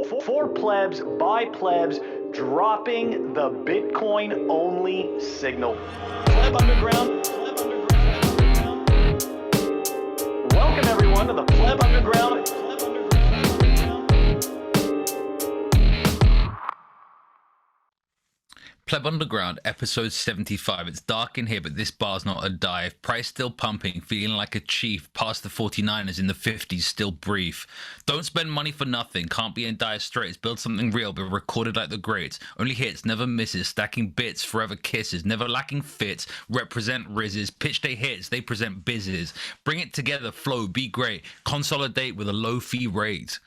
For plebs, by plebs, dropping the Bitcoin-only signal. Pleb Underground. Welcome everyone to the Pleb Underground. Pleb Underground, episode 75. It's dark in here, but this bar's not a dive. Price still pumping, feeling like a chief. Past the 49ers in the 50s, still brief. Don't spend money for nothing, can't be in dire straits. Build something real, but recorded like the greats. Only hits, never misses. Stacking bits, forever kisses. Never lacking fits. Represent rizzes. Pitch they hits, they present bizzes. Bring it together, flow, be great. Consolidate with a low fee rate.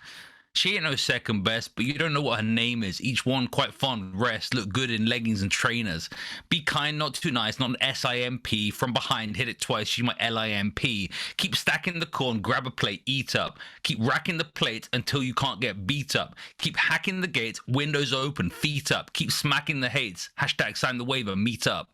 She ain't no second best, but you don't know what her name is. Each one quite fond, rest, look good in leggings and trainers. Be kind, not too nice, not an SIMP. From behind, hit it twice, she's my LIMP. Keep stacking the corn, grab a plate, eat up. Keep racking the plates until you can't get beat up. Keep hacking the gates, windows open, feet up. Keep smacking the hates, hashtag sign the waiver, meet up.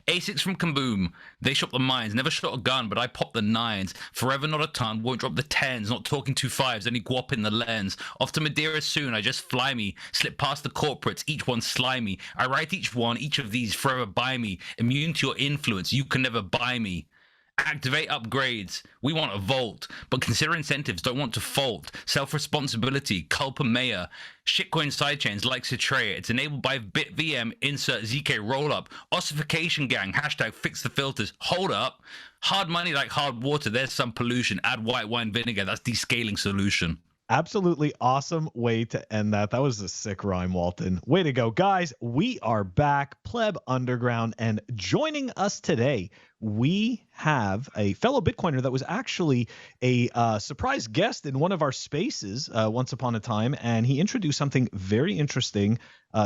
A6 from Kaboom, they shot the mines, never shot a gun, but I pop the nines. Forever not a ton, won't drop the tens, not talking 2.5s, any guap in the lens. Off to Madeira soon, I just fly me, slip past the corporates, each one slimy. I write each one, each of these forever buy me. Immune to your influence, you can never buy me. Activate upgrades, we want a vault, but consider incentives, don't want to fault. Self-responsibility, culpa mea. Shitcoin sidechains like Citrea, it's enabled by BitVM, insert ZK rollup. Ossification gang, hashtag fix the filters. Hold up, hard money like hard water, there's some pollution. Add white wine vinegar, that's descaling solution. Absolutely awesome way to end that. That was a sick rhyme, Walton. Way to go. Guys, we are back, Pleb Underground, and joining us today, we have a fellow Bitcoiner that was actually a surprise guest in one of our spaces once upon a time, and he introduced something very interesting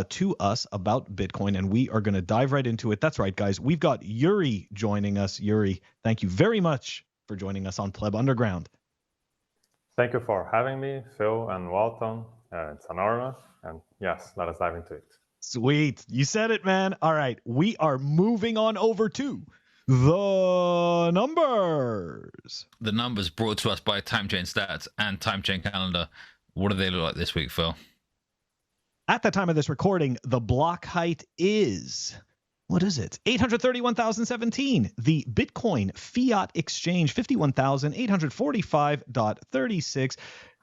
to us about Bitcoin, and we are going to dive right into it. That's right, guys. We've got Yuri joining us. Yuri, thank you very much for joining us on Pleb Underground. Thank you for having me, Phil and Walton. It's an honor. And yes, let us dive into it. Sweet. You said it, man. All right. We are moving on over to the numbers. The numbers brought to us by Time Chain Stats and Time Chain Calendar. What do they look like this week, Phil? At the time of this recording, the block height is... what is it? 831,017. The Bitcoin fiat exchange, 51,845.36.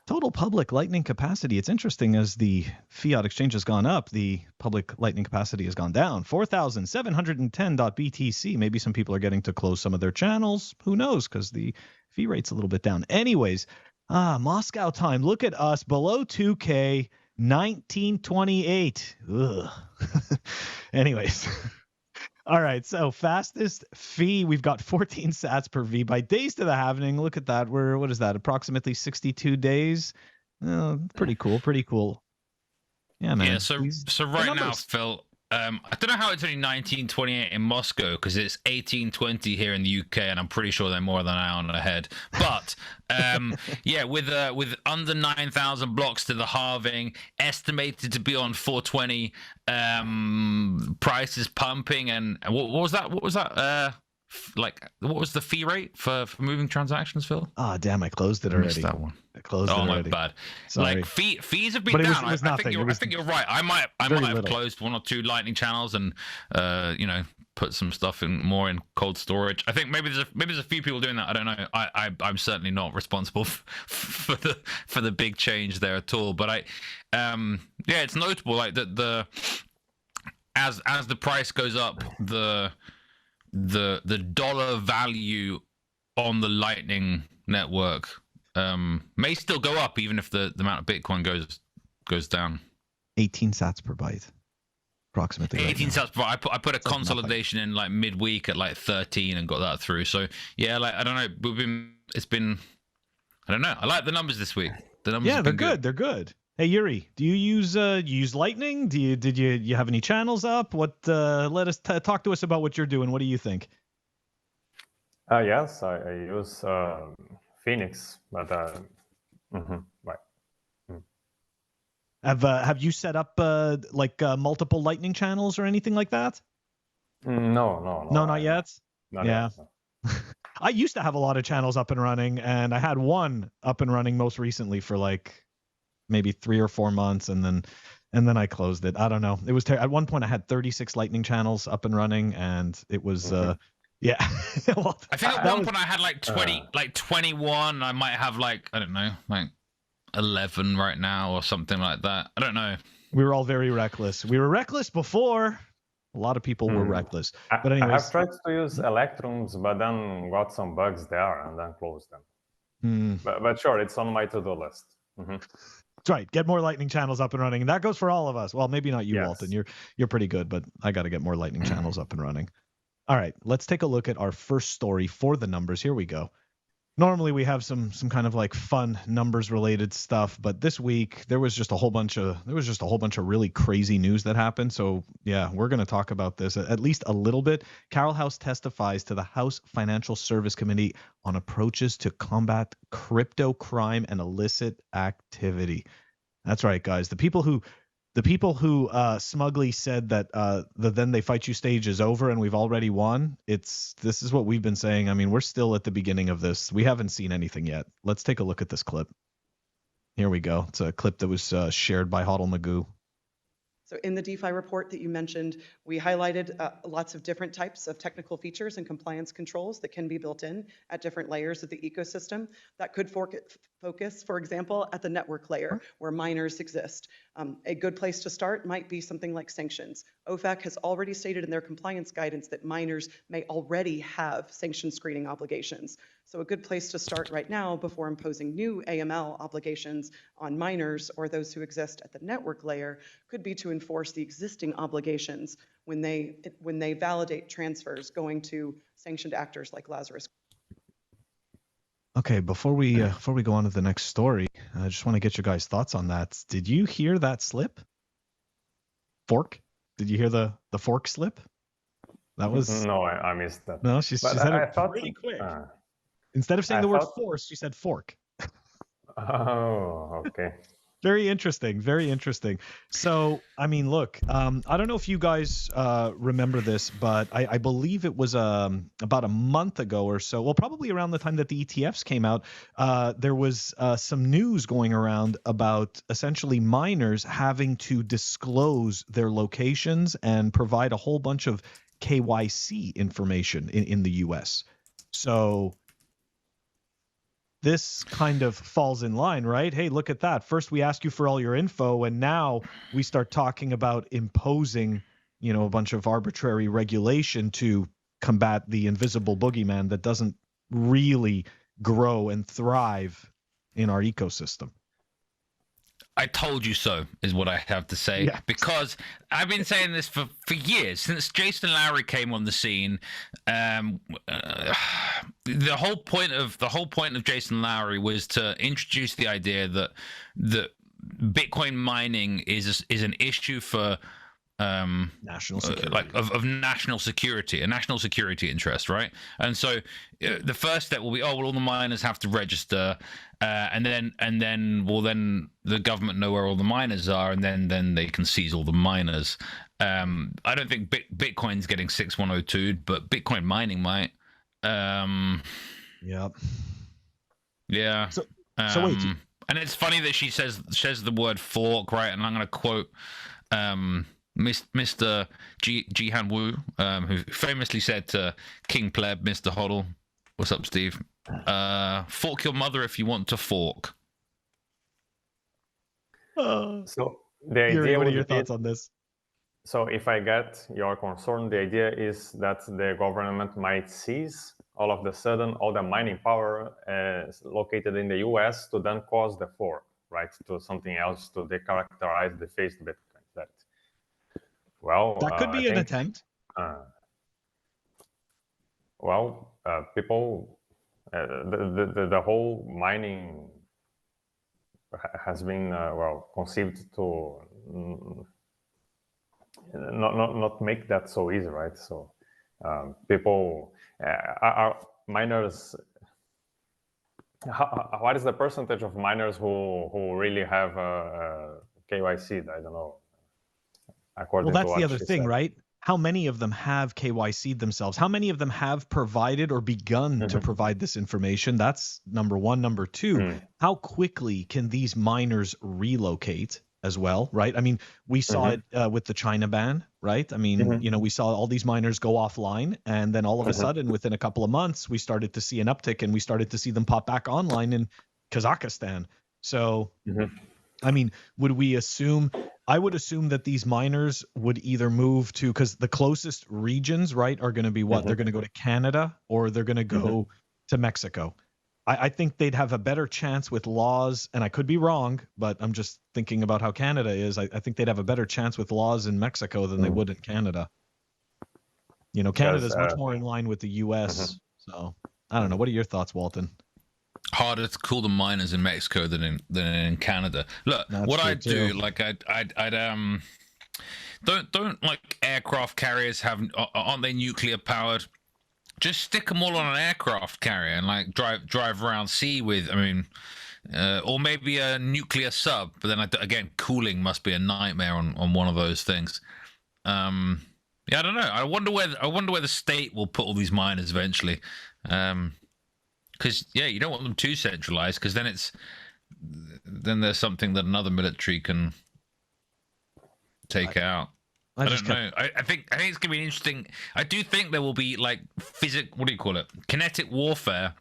Total public lightning capacity. It's interesting, as the fiat exchange has gone up, the public lightning capacity has gone down. 4,710.BTC. Maybe some people are getting to close some of their channels. Who knows? Because the fee rate's a little bit down. Anyways, Moscow time. Look at us below 2K, 1928. Ugh. Anyways. All right, so fastest fee, we've got 14 sats per V by days to the halving. Look at that. What is that? Approximately 62 days. Pretty cool. Pretty cool. Yeah, man. Yeah. So right now, Phil, I don't know how it's only 1928 in Moscow, because it's 1820 here in the UK, and I'm pretty sure they're more than an hour ahead. But yeah, with under 9,000 blocks to the halving, estimated to be on 420. Price is pumping, and what was that? What was that? Like, what was the fee rate for moving transactions, Phil? Oh, damn! I closed it already. That one. I closed it already. My bad. Sorry. Like fees have been down. I think you're right. I might have closed one or two lightning channels and put some stuff more in cold storage. I think maybe there's a few people doing that. I don't know. I'm certainly not responsible for the big change there at all. But yeah, it's notable, like that as the price goes up, the dollar value on the Lightning network may still go up, even if the amount of Bitcoin goes down. 18 sats per byte, approximately. 18 sats per byte. I put a consolidation in like midweek at like 13 and got that through. So yeah, like I don't know. I don't know. I like the numbers this week. The numbers. Yeah, they're good. They're good. Hey Yuri, do you use Lightning? Did you have any channels up? What? Let us talk to us about what you're doing. What do you think? Yes, I use Phoenix, but right. Have you set up multiple Lightning channels or anything like that? No, not yet. Not yet, no. I used to have a lot of channels up and running, and I had one up and running most recently for like maybe 3 or 4 months, and then I closed it. I don't know. It was at one point I had 36 Lightning channels up and running, and it was yeah. Well, I think at one point I had like 21. I might have like, I don't know, like 11 right now or something like that. I don't know. We were all very reckless. We were reckless before. A lot of people were reckless. But anyways, I have tried to use Electrons, but then got some bugs there and then closed them. But sure, it's on my to-do list. That's right. Get more Lightning channels up and running, and that goes for all of us. Well, maybe not you, Yes. Walton. You're pretty good, but I got to get more Lightning channels up and running. All right, let's take a look at our first story for the numbers. Here we go. Normally we have some kind of like fun numbers related stuff, but this week there was just a whole bunch of really crazy news that happened. So yeah, we're going to talk about this at least a little bit. Carol House testifies to the House Financial Service Committee on approaches to combat crypto crime and illicit activity. That's right, guys. The people who smugly said that the Then They Fight You stage is over and we've already won. This is what we've been saying. I mean, we're still at the beginning of this. We haven't seen anything yet. Let's take a look at this clip. Here we go. It's a clip that was shared by Hodl Magoo. So in the DeFi report that you mentioned, we highlighted lots of different types of technical features and compliance controls that can be built in at different layers of the ecosystem that could focus, for example, at the network layer where miners exist. A good place to start might be something like sanctions. OFAC has already stated in their compliance guidance that miners may already have sanction screening obligations. So a good place to start right now before imposing new AML obligations on miners or those who exist at the network layer could be to enforce the existing obligations when they validate transfers going to sanctioned actors like Lazarus. Okay, before we go on to the next story, I just want to get your guys' thoughts on that. Did you hear that slip? Fork? Did you hear the fork slip? That was No, I missed that. No, she said it pretty quick. Instead of saying the word force, she said fork. Oh, okay. Very interesting. Very interesting. So, I mean, look, I don't know if you guys remember this, but I believe it was about a month ago or so. Well, probably around the time that the ETFs came out, there was some news going around about essentially miners having to disclose their locations and provide a whole bunch of KYC information in the US. So this kind of falls in line, right? Hey, look at that. First, we ask you for all your info, and now we start talking about imposing, a bunch of arbitrary regulation to combat the invisible boogeyman that doesn't really grow and thrive in our ecosystem. I told you so is what I have to say, Yeah. because I've been saying this for years since Jason Lowry came on the scene. The whole point of Jason Lowry was to introduce the idea that Bitcoin mining is an issue for National security. of national security, a national security interest, right? And so the first step will be, all the miners have to register, and then the government know where all the miners are, and then they can seize all the miners. I don't think Bitcoin's getting 6102, but Bitcoin mining might. Yep. Yeah. So wait. And it's funny that she says the word fork, right? And I'm going to quote Mr. Jihan Wu, who famously said to King Pleb, Mr. Hodl, "What's up, Steve? Fork your mother if you want to fork." So the idea Yuri, what are would your be- thoughts on this? So if I get your concern, the idea is that the government might seize all of the sudden all the mining power located in the US to then cause the fork, right, to something else to decharacterize the face Bitcoin. That could be an attempt. People, the whole mining has been conceived to not make that so easy, right? So people are miners. What is the percentage of miners who really have KYC? I don't know. Well, that's the other thing, right? how many of them have KYC'd themselves? How many of them have provided or begun to provide this information? That's number one. Number two, how quickly can these miners relocate as well, right? I mean, we saw it with the China ban, right? I mean, you know, we saw all these miners go offline, and then all of a sudden, within a couple of months, we started to see an uptick, and we started to see them pop back online in Kazakhstan. So, I mean, would we assume? I would assume that these miners would either move to, because the closest regions, right, are going to be what? They're going to go to Canada, or they're going to go to Mexico. I think they'd have a better chance with laws, and I could be wrong, but I'm just thinking about how Canada is. I think they'd have a better chance with laws in Mexico than they would in Canada. You know, Canada is much more in line with the U.S. So I don't know. What are your thoughts, Walton? Harder to call them miners in Mexico than in Canada. Look, That's what true I'd do, too. like I'd don't like aircraft carriers aren't they nuclear powered? Just stick them all on an aircraft carrier and like drive around sea with. I mean, or maybe a nuclear sub. But then again, cooling must be a nightmare on one of those things. Yeah, I don't know. I wonder where the state will put all these miners eventually. Because yeah, you don't want them too centralized, because then there's something that another military can take out. I don't know. I think it's gonna be interesting. I do think there will be like kinetic warfare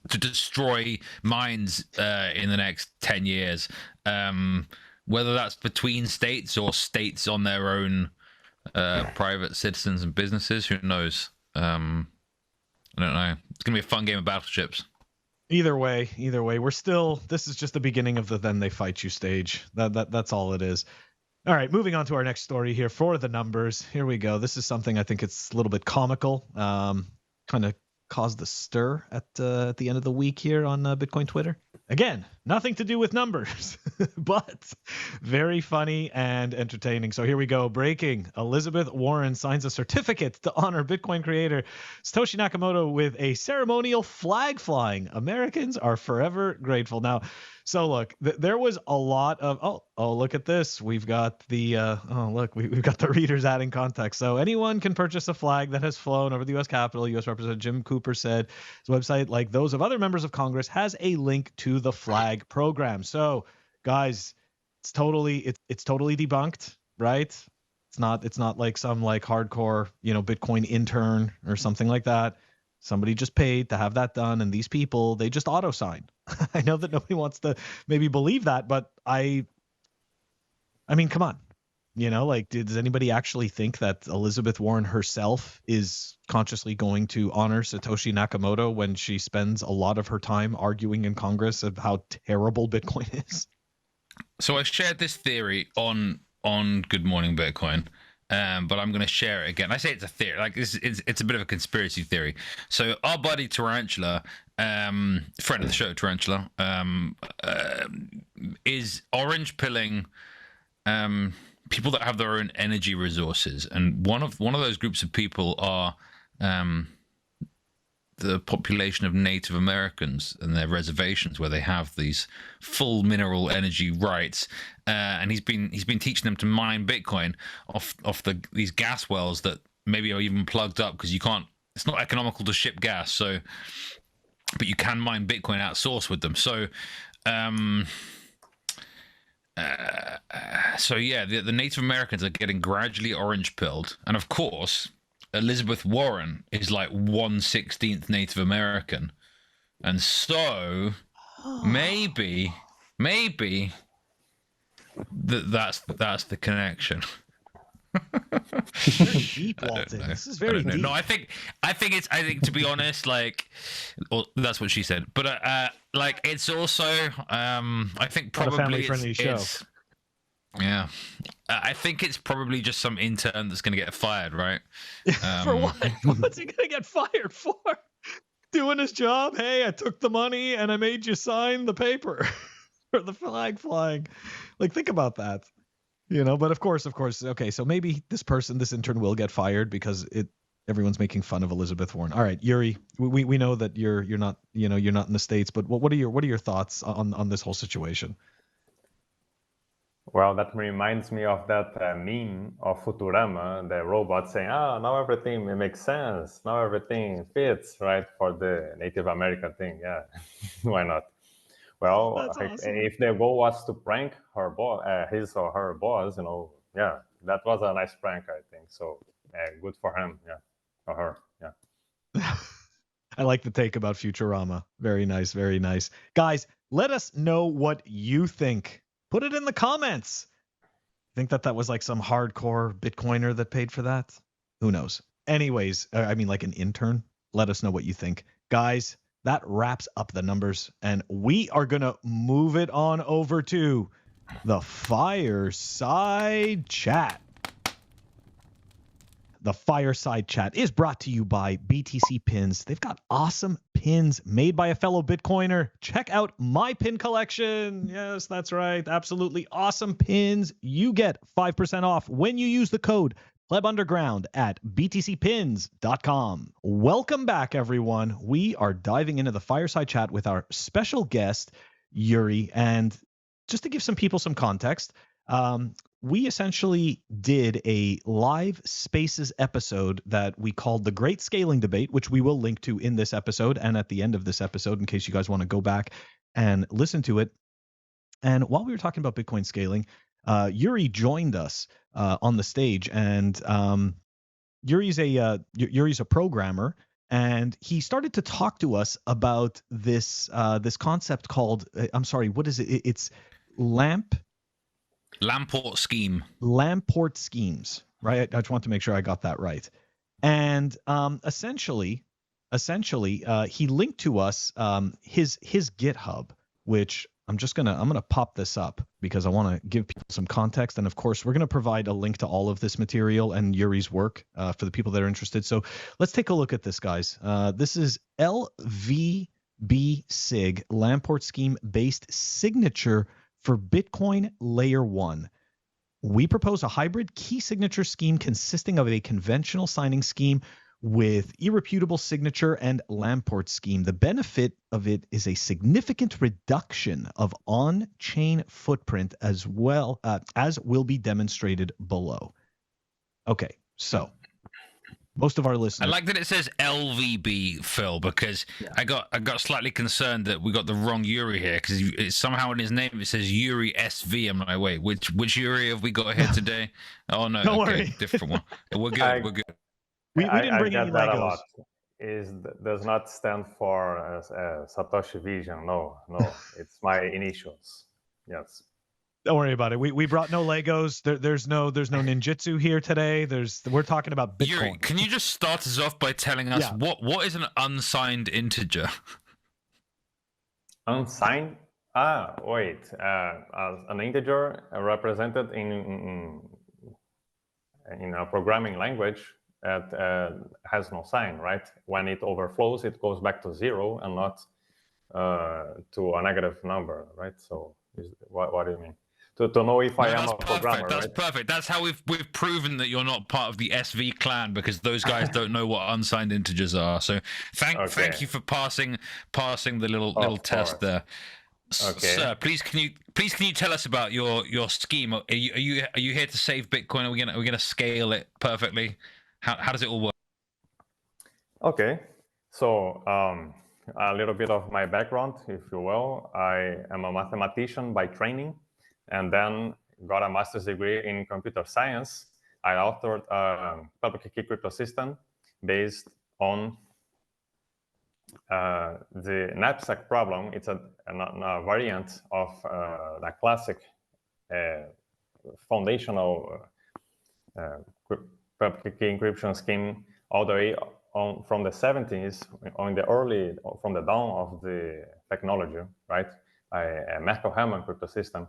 to destroy mines in the next 10 years. Whether that's between states or states on their own, private citizens and businesses, who knows? I don't know. It's gonna be a fun game of battleships. Either way, this is just the beginning of the then they fight you stage. That's all it is. All right, moving on to our next story here for the numbers. Here we go. This is something I think it's a little bit comical. Kind of caused a stir at the end of the week here on Bitcoin Twitter. Again, nothing to do with numbers, but very funny and entertaining. So here we go. Breaking. Elizabeth Warren signs a certificate to honor Bitcoin creator Satoshi Nakamoto with a ceremonial flag flying. Americans are forever grateful. Now, so look, there was a lot of look at this. We've got the we've got the readers adding context. So anyone can purchase a flag that has flown over the U.S. Capitol. U.S. Representative Jim Cooper said his website, like those of other members of Congress, has a link to the flag program. So guys, it's totally debunked, right? It's not like some like hardcore, Bitcoin intern or something like that. Somebody just paid to have that done, and these people, they just auto sign. I know that nobody wants to maybe believe that, but I mean, come on. Does anybody actually think that Elizabeth Warren herself is consciously going to honor Satoshi Nakamoto when she spends a lot of her time arguing in Congress of how terrible Bitcoin is? So I shared this theory on Good Morning Bitcoin, but I'm going to share it again. I say it's a theory, like it's a bit of a conspiracy theory. So our buddy Tarantula, friend of the show Tarantula, is orange pilling people that have their own energy resources, and one of those groups of people are the population of Native Americans and their reservations, where they have these full mineral energy rights, and he's been teaching them to mine Bitcoin off these gas wells that maybe are even plugged up, because it's not economical to ship gas, so but you can mine Bitcoin out source with them. So the Native Americans are getting gradually orange pilled, and of course Elizabeth Warren is like 1/16 Native American, and so maybe that's the connection. Very deep, Walton. This is very deep. No, I think to be honest, like, well, that's what she said. But like, it's also I think probably not a family-friendly show. Yeah, I think it's probably just some intern that's going to get fired, right? For what? What's he going to get fired for? Doing his job? Hey, I took the money and I made you sign the paper for the flag flying. Like, think about that. But of course, okay, so maybe this intern will get fired because everyone's making fun of Elizabeth Warren. All right, Yuri, we know that you're not you're not in the States, but what are your thoughts on this whole situation? Well, that reminds me of that meme of Futurama, the robot saying, now everything makes sense. Now everything fits, right, for the Native American thing. Yeah, why not? Well, That's awesome. if the goal was to prank her boss, his or her boss, yeah, that was a nice prank, I think. So good for him, yeah, or her, yeah. I like the take about Futurama. Very nice, very nice. Guys, let us know what you think. Put it in the comments. Think that was like some hardcore Bitcoiner that paid for that? Who knows? Anyways, I mean like an intern. Let us know what you think. Guys, that wraps up the numbers, and we are going to move it on over to the Fireside Chat. The Fireside Chat is brought to you by BTC Pins. They've got awesome pins made by a fellow Bitcoiner. Check out my pin collection. Yes, that's right. Absolutely awesome pins. You get 5% off when you use the code PlebUnderground at btcpins.com. Welcome back, everyone. We are diving into the Fireside Chat with our special guest, Yuri. And just to give some people some context, we essentially did a live spaces episode that we called the Great Scaling Debate, which we will link to in this episode and at the end of this episode in case you guys want to go back and listen to it. And while we were talking about Bitcoin scaling, Yuri joined us on the stage, and Yuri's a programmer, and he started to talk to us about this concept called what is it? It's Lamport-Schemes, right? I just want to make sure I got that right. And essentially, he linked to us his GitHub, which I'm gonna pop this up because I want to give people some context. And of course, we're gonna provide a link to all of this material and Yuri's work for the people that are interested. So let's take a look at this, guys. This is LSVbig Lamport-Scheme based signature for Bitcoin Layer 1. We propose a hybrid key signature scheme consisting of a conventional signing scheme with irrefutable signature and Lamport scheme. The benefit of it is a significant reduction of on-chain footprint as well as will be demonstrated below. Okay, so most of our listeners. I like that it says LVB, Phil, because I got slightly concerned that we got the wrong Yuri here, because somehow in his name it says Yuri SV. I'm like, wait, which Yuri have we got here today? Oh no, Don't okay, worry. different one. We're good. We're good. We didn't bring any that a Legos. lot. Does not stand for Satoshi Vision. No, it's my initials. Yes. Don't worry about it. We brought no Legos. There's no ninjutsu here today. We're talking about Bitcoin. Yuri, can you just start us off by telling us what is an unsigned integer? Unsigned? Wait. An integer represented in a programming language that has no sign, right? When it overflows, it goes back to 0 and not to a negative number, right? So what do you mean? To know if I am a programmer, That's right? perfect. That's how we've proven that you're not part of the SV clan, because those guys don't know what unsigned integers are. So thank you for passing the little test there. Okay. Sir, please can you tell us about your scheme? Are you here to save Bitcoin? Are we gonna scale it perfectly? How does it all work? Okay, so a little bit of my background, if you will. I am a mathematician by training, and then got a master's degree in computer science. I authored a public key crypto system based on the knapsack problem. It's a variant of the classic foundational public key encryption scheme all the way on from the 70s, from the dawn of the technology, right? A Merkle-Hammond crypto system.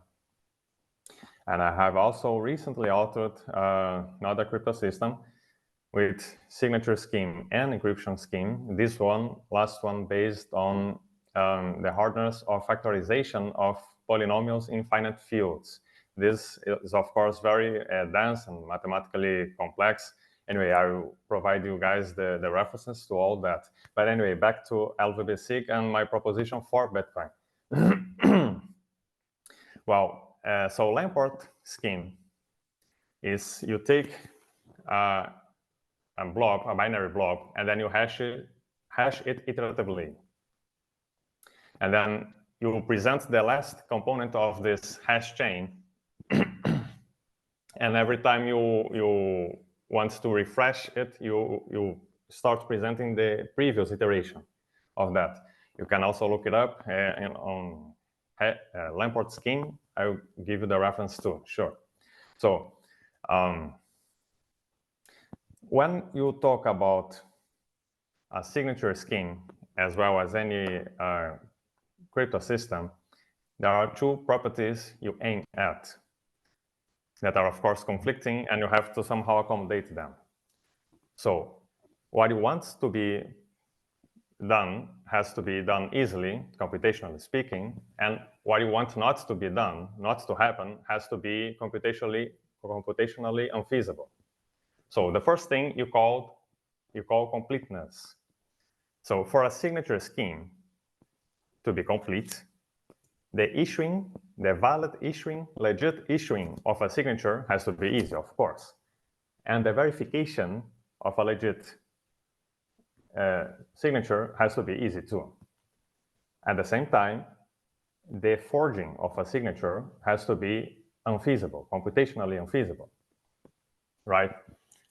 And I have also recently authored another crypto system with signature scheme and encryption scheme. This last one based on the hardness of factorization of polynomials in finite fields. This is, of course, very dense and mathematically complex. Anyway, I will provide you guys the references to all that. But anyway, back to LSVbig and my proposition for Bitcoin. Well, so Lamport scheme is you take a binary blob, and then you hash it iteratively. And then you present the last component of this hash chain. And every time you want to refresh it, you start presenting the previous iteration of that. You can also look it up on Lamport scheme. I'll give you the reference too, sure. So when you talk about a signature scheme, as well as any crypto system, there are two properties you aim at that are, of course, conflicting, and you have to somehow accommodate them. So what you want to be done has to be done easily, computationally speaking, and what you want not to be done, not to happen, has to be computationally unfeasible. So the first thing you call completeness. So for a signature scheme to be complete, the valid issuing, legit issuing of a signature has to be easy, of course. And the verification of a legit signature has to be easy too. At the same time, the forging of a signature has to be unfeasible, computationally unfeasible, right?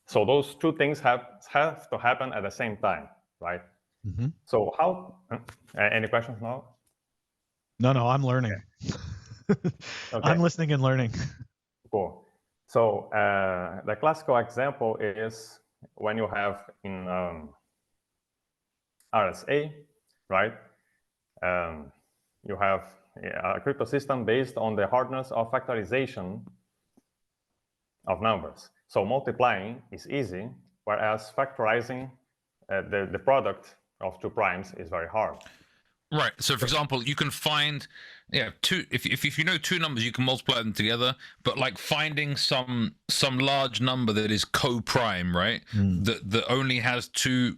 So those two things have to happen at the same time, right? Mm-hmm. So how, any questions now? No, I'm learning. Okay. I'm listening and learning. Cool. So the classical example is when you have in RSA, right? You have a crypto system based on the hardness of factorization of numbers. So multiplying is easy, whereas factorizing the product of two primes is very hard. Right. So, for example, you can find, two. If you know two numbers, you can multiply them together. But like finding some large number that is co-prime, right? That only has two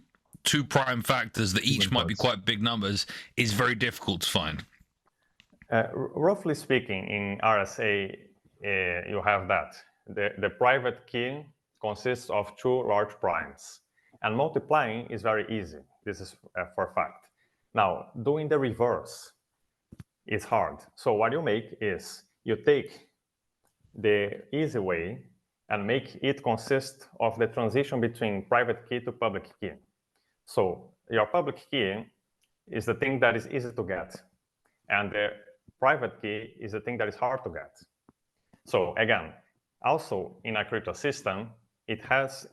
prime factors that each might be quite big numbers is very difficult to find. Roughly speaking, in RSA, you have that. The private key consists of two large primes, and multiplying is very easy. This is for a fact. Now, doing the reverse is hard. So what you make is you take the easy way and make it consist of the transition between private key to public key. So your public key is the thing that is easy to get, and the private key is the thing that is hard to get. So again, also in a crypto system, it has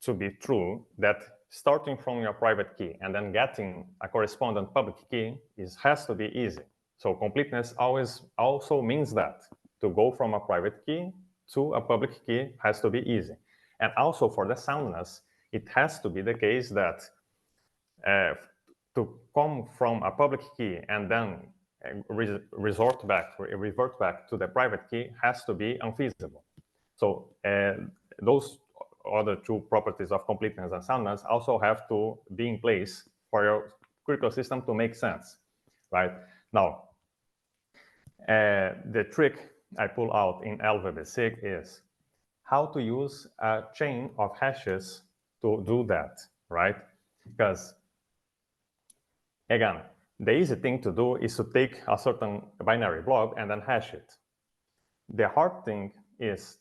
to be true that starting from your private key and then getting a correspondent public key has to be easy. So completeness always also means that to go from a private key to a public key has to be easy. And also for the soundness, it has to be the case that to come from a public key and then revert back to the private key has to be unfeasible. So those other two properties of completeness and soundness also have to be in place for your crypto system to make sense, right? Now, the trick I pull out in LSVbig is how to use a chain of hashes to do that, right? Because, again, the easy thing to do is to take a certain binary blob and then hash it. The hard thing is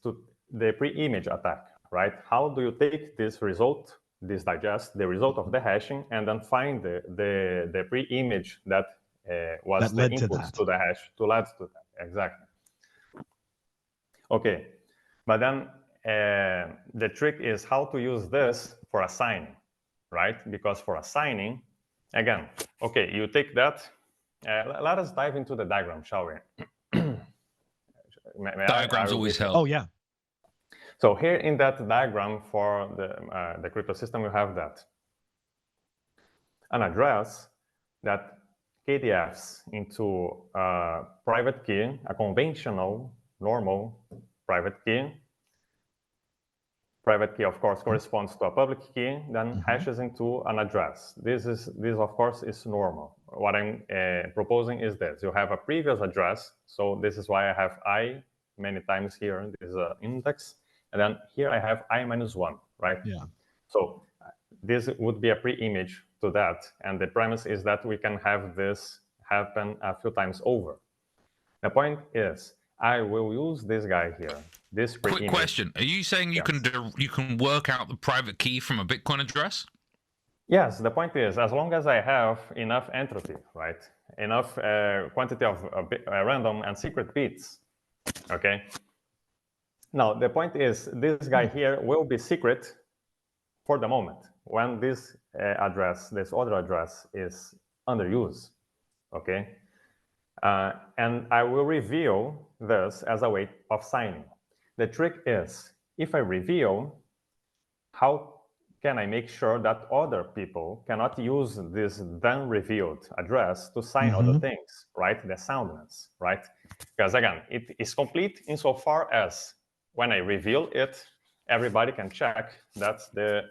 the pre-image attack, right? How do you take this result, digest the result of the hashing, and then find the pre-image that was the input to the hash to lead to that? Exactly. Okay, but then the trick is how to use this for assigning, right? Because for assigning, again, okay, you take that. Let us dive into the diagram, shall we? Diagrams always help. Oh, yeah. So here in that diagram for the crypto system, you have that. An address that KDFs into a private key, a conventional, normal private key, private key, of course, corresponds to a public key, then hashes into an address. This, of course, is normal. What I'm proposing is this. You have a previous address, so this is why I have I many times here. This is an index. And then here I have I-1, right? Yeah. So this would be a pre-image to that. And the premise is that we can have this happen a few times over. The point is, I will use this guy here. This pre-image. Quick question: are you saying you can work out the private key from a Bitcoin address? Yes. The point is, as long as I have enough entropy, right, enough quantity of random and secret bits, okay. Now the point is, this guy here will be secret for the moment when this address, this other address, is under use, okay. And I will reveal this as a way of signing. The trick is, if I reveal, how can I make sure that other people cannot use this then revealed address to sign other things, right? The soundness, right? Because again, it is complete insofar as when I reveal it, everybody can check that the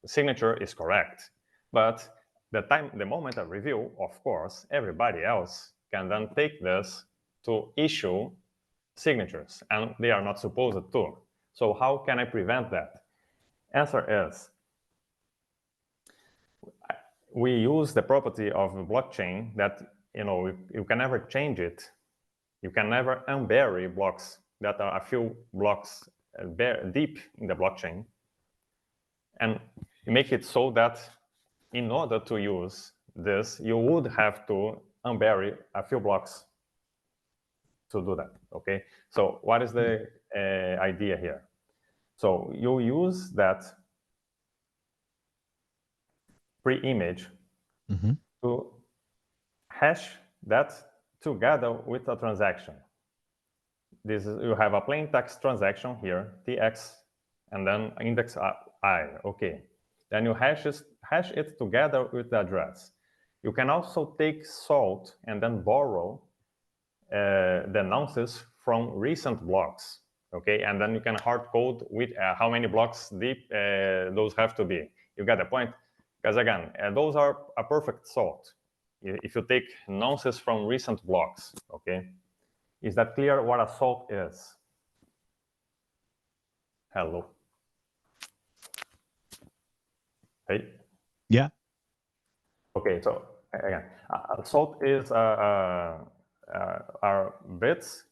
signature is correct. But the moment I reveal, of course, everybody else can then take this to issue signatures, and they are not supposed to. So how can I prevent that? Answer is, we use the property of the blockchain that you can never change it. You can never unbury blocks that are a few blocks deep in the blockchain, and make it so that in order to use this, you would have to unbury a few blocks to do that, okay? So what is the idea here? So you use that pre-image to hash that together with a transaction. This is, you have a plain text transaction here, TX, and then index I, okay. Then you hash it together with the address. You can also take salt and then borrow the nonces from recent blocks, okay? And then you can hard code with how many blocks deep those have to be. You get the point? Because again, those are a perfect salt. If you take nonces from recent blocks, okay? Is that clear what a salt is? Hello. Hey. Yeah. Okay, so again, salt is are bits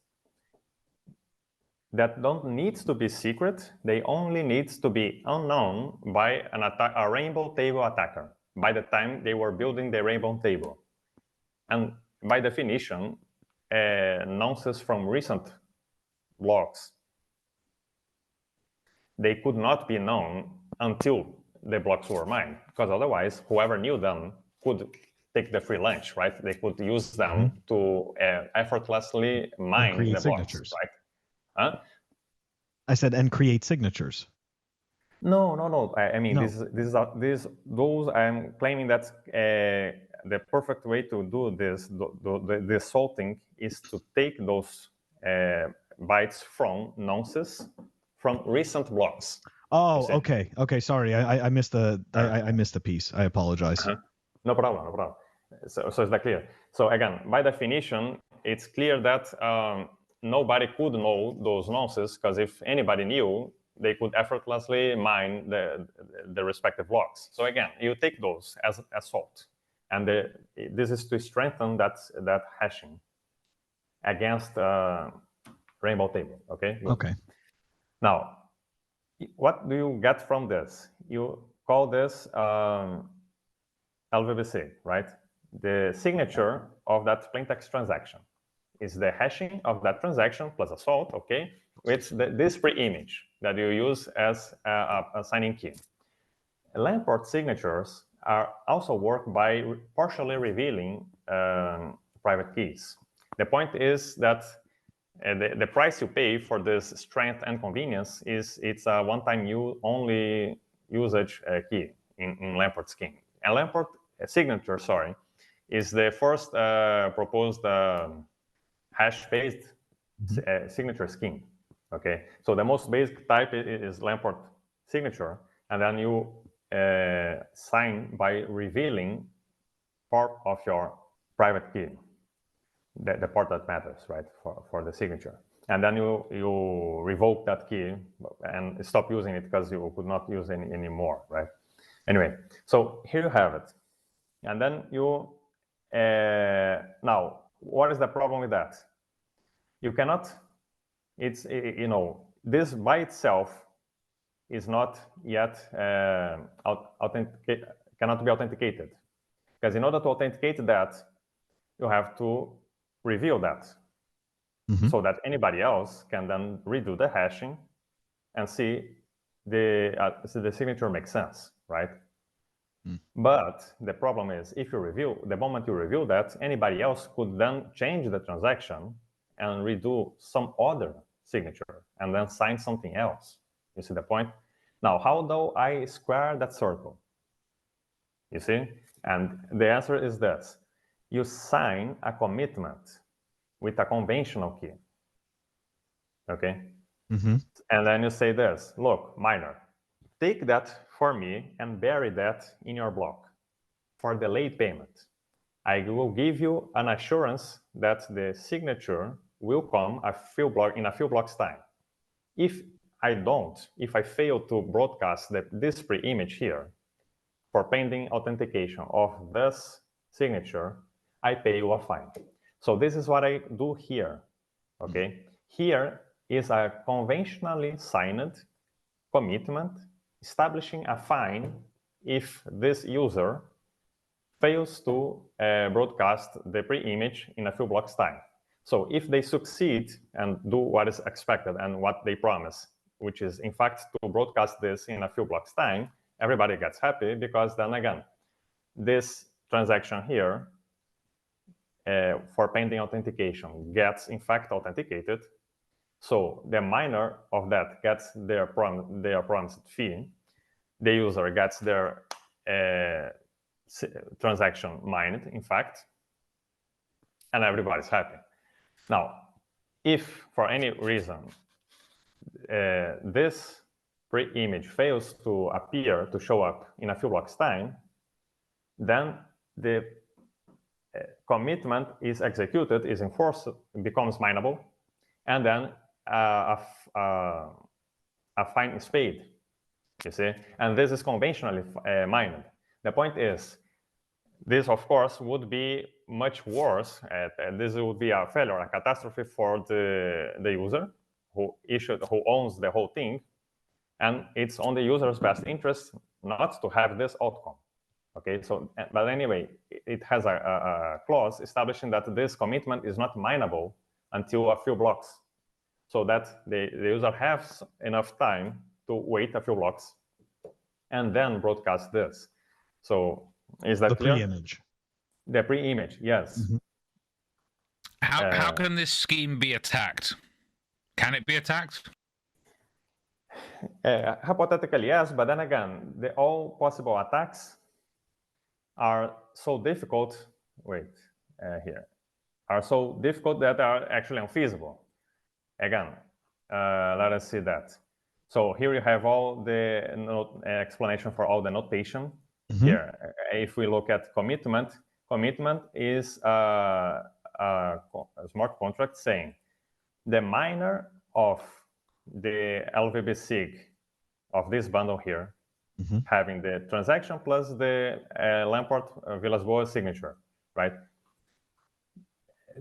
that don't need to be secret. They only need to be unknown by a rainbow table attacker by the time they were building the rainbow table. And by definition, nonces from recent blocks, they could not be known until the blocks were mined, because otherwise, whoever knew them could take the free lunch, right? They could use them to effortlessly mine create the signatures. blocks, right? Huh? I said, and create signatures. No. I mean, No. those I'm claiming that the perfect way to do this salting is to take those bytes from nonces from recent blocks. Oh, okay. Sorry, I missed the I missed the piece. I apologize. No problem. So is that clear? So again, by definition, it's clear that nobody could know those nonces, because if anybody knew, they could effortlessly mine the respective blocks. So again, you take those as salt, and this is to strengthen that hashing against rainbow table. Okay. Good. Okay. Now, what do you get from this? You call this LSVbig, right? The signature of that plaintext transaction is the hashing of that transaction plus a salt, okay, with this pre-image that you use as a signing key. Lamport signatures are also work by partially revealing private keys. The point is that the price you pay for this strength and convenience is it's a one-time only usage key in Lamport scheme. And Lamport signature, is the first proposed hash-based signature scheme. Okay, so the most basic type is Lamport signature, and then you sign by revealing part of your private key, the part that matters, right, for the signature. And then you revoke that key and stop using it because you could not use it anymore, right? Anyway, so here you have it. And then you, now, what is the problem with that? You cannot, it's, you know, this by itself is not yet cannot be authenticated. Because in order to authenticate that, you have to reveal that so that anybody else can then redo the hashing and see the signature makes sense, right? But the problem is, if you reveal, the moment you reveal that, anybody else could then change the transaction and redo some other signature and then sign something else. You see the point? Now, how do I square that circle? You see? And the answer is this. You sign a commitment with a conventional key. Okay? And then you say this, look, miner, take that for me and bury that in your block for delayed payment. I will give you an assurance that the signature will come in a few blocks time. If I fail to broadcast this pre-image here for pending authentication of this signature, I pay you a fine. So this is what I do here, okay? Here is a conventionally signed commitment establishing a fine if this user fails to broadcast the pre-image in a few blocks time. So if they succeed and do what is expected and what they promise, which is in fact to broadcast this in a few blocks time, everybody gets happy because then again, this transaction here for pending authentication gets in fact authenticated. So the miner of that gets their promised fee. The user gets their transaction mined, in fact, and everybody's happy. Now, if for any reason this pre-image fails to show up in a few blocks time, then the commitment is executed, is enforced, becomes mineable, and then a fine is paid, you see? And this is conventionally mined. The point is, this, of course, would be much worse. This would be a failure, a catastrophe for the user who owns the whole thing. And it's on the user's best interest not to have this outcome. Okay, so, but anyway, it has a clause establishing that this commitment is not mineable until a few blocks, so that the user has enough time to wait a few blocks and then broadcast this. So is that clear? The pre-image. The pre-image, yes. How can this scheme be attacked? Can it be attacked? Hypothetically, yes, but then again, all possible attacks are so difficult. Are so difficult that are actually unfeasible. Again, let us see that. So here you have all the explanation for all the notation. Here, if we look at commitment is a smart contract saying the miner of the LSVbig of this bundle here, having the transaction plus the Lamport-Villas Boas signature, right?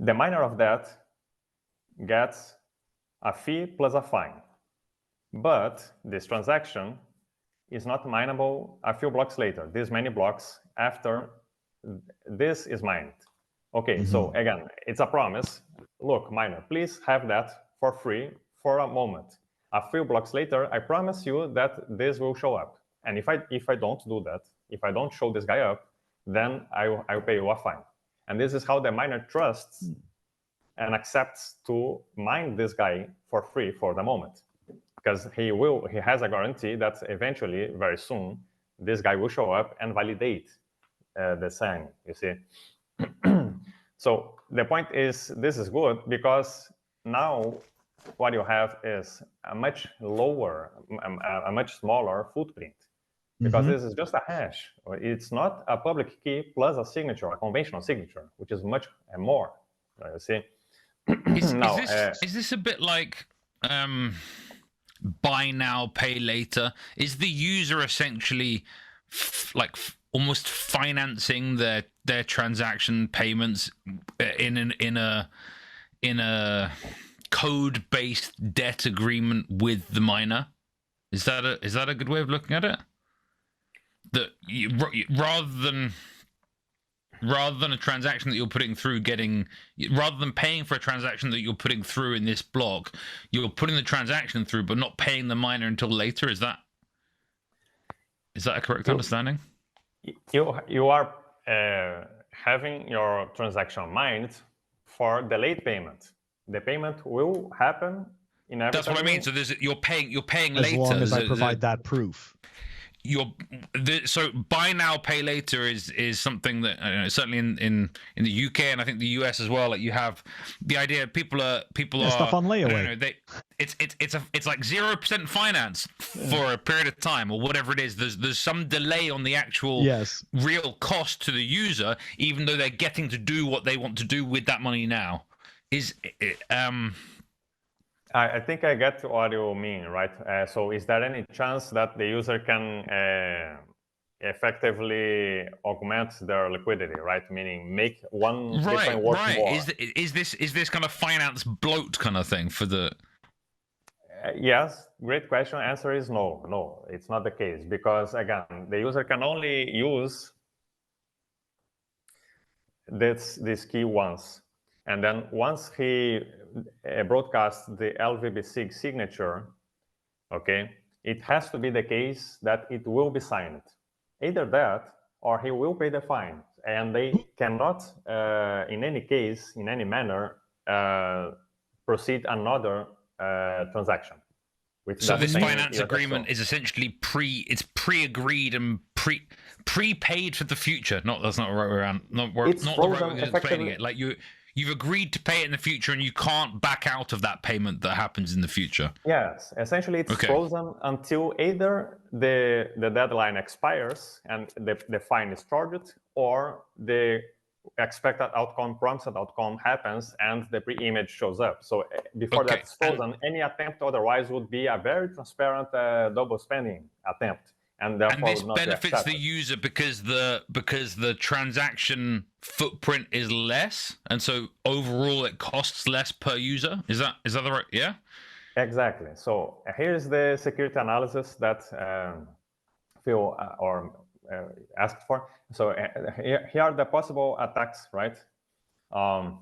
The miner of that gets a fee plus a fine. But this transaction is not mineable a few blocks later, this many blocks after this is mined. Okay, so again, it's a promise. Look, miner, please have that for free for a moment. A few blocks later, I promise you that this will show up. And if I don't do that, if I don't show this guy up, then I'll pay you a fine. And this is how the miner trusts and accepts to mine this guy for free for the moment. Because he has a guarantee that eventually, very soon, this guy will show up and validate the sign, you see. So the point is, this is good because now what you have is a much lower, a much smaller footprint, because this is just a hash. It's not a public key plus a signature, a conventional signature, which is much more. You see. Now, is this a bit like buy now, pay later? Is the user essentially almost financing their transaction payments in a code-based debt agreement with the miner? Is that a good way of looking at it? That rather than a transaction that you're putting through rather than paying for a transaction that you're putting through in this block, you're putting the transaction through but not paying the miner until later. Is that a correct understanding? You are having your transaction mined for the late payment. The payment will happen inevitably. That's what I mean. So you're paying later. As long as I provide that proof. So buy now, pay later is something that certainly in the UK and I think the US as well. Like you have the idea people are stuff on layaway. It's like 0% finance for a period of time or whatever it is. There's some delay on the actual real cost to the user, even though they're getting to do what they want to do with that money now. I think I get what you mean, right? So is there any chance that the user can effectively augment their liquidity, right? Meaning make one different work more. Is this kind of finance bloat kind of thing for the... Yes, great question. Answer is no. No, it's not the case. Because again, the user can only use this key once. And then once he broadcasts the LSVbig signature, okay, it has to be the case that it will be signed. Either that, or he will pay the fine. And they cannot, in any case, in any manner, proceed another transaction. So this finance agreement is essentially pre-agreed and prepaid for the future. That's not the right way around. Not the right way of explaining it. Like you've agreed to pay it in the future, and you can't back out of that payment that happens in the future. Yes, essentially it's frozen until either the deadline expires and the fine is charged, or the expected outcome, promised outcome happens and the pre-image shows up. So before that's frozen, any attempt otherwise would be a very transparent double spending attempt. And this benefits the user because the transaction footprint is less, and so overall it costs less per user. Is that the right? Yeah. Exactly. So here's the security analysis that Phil asked for. So here are the possible attacks, right? So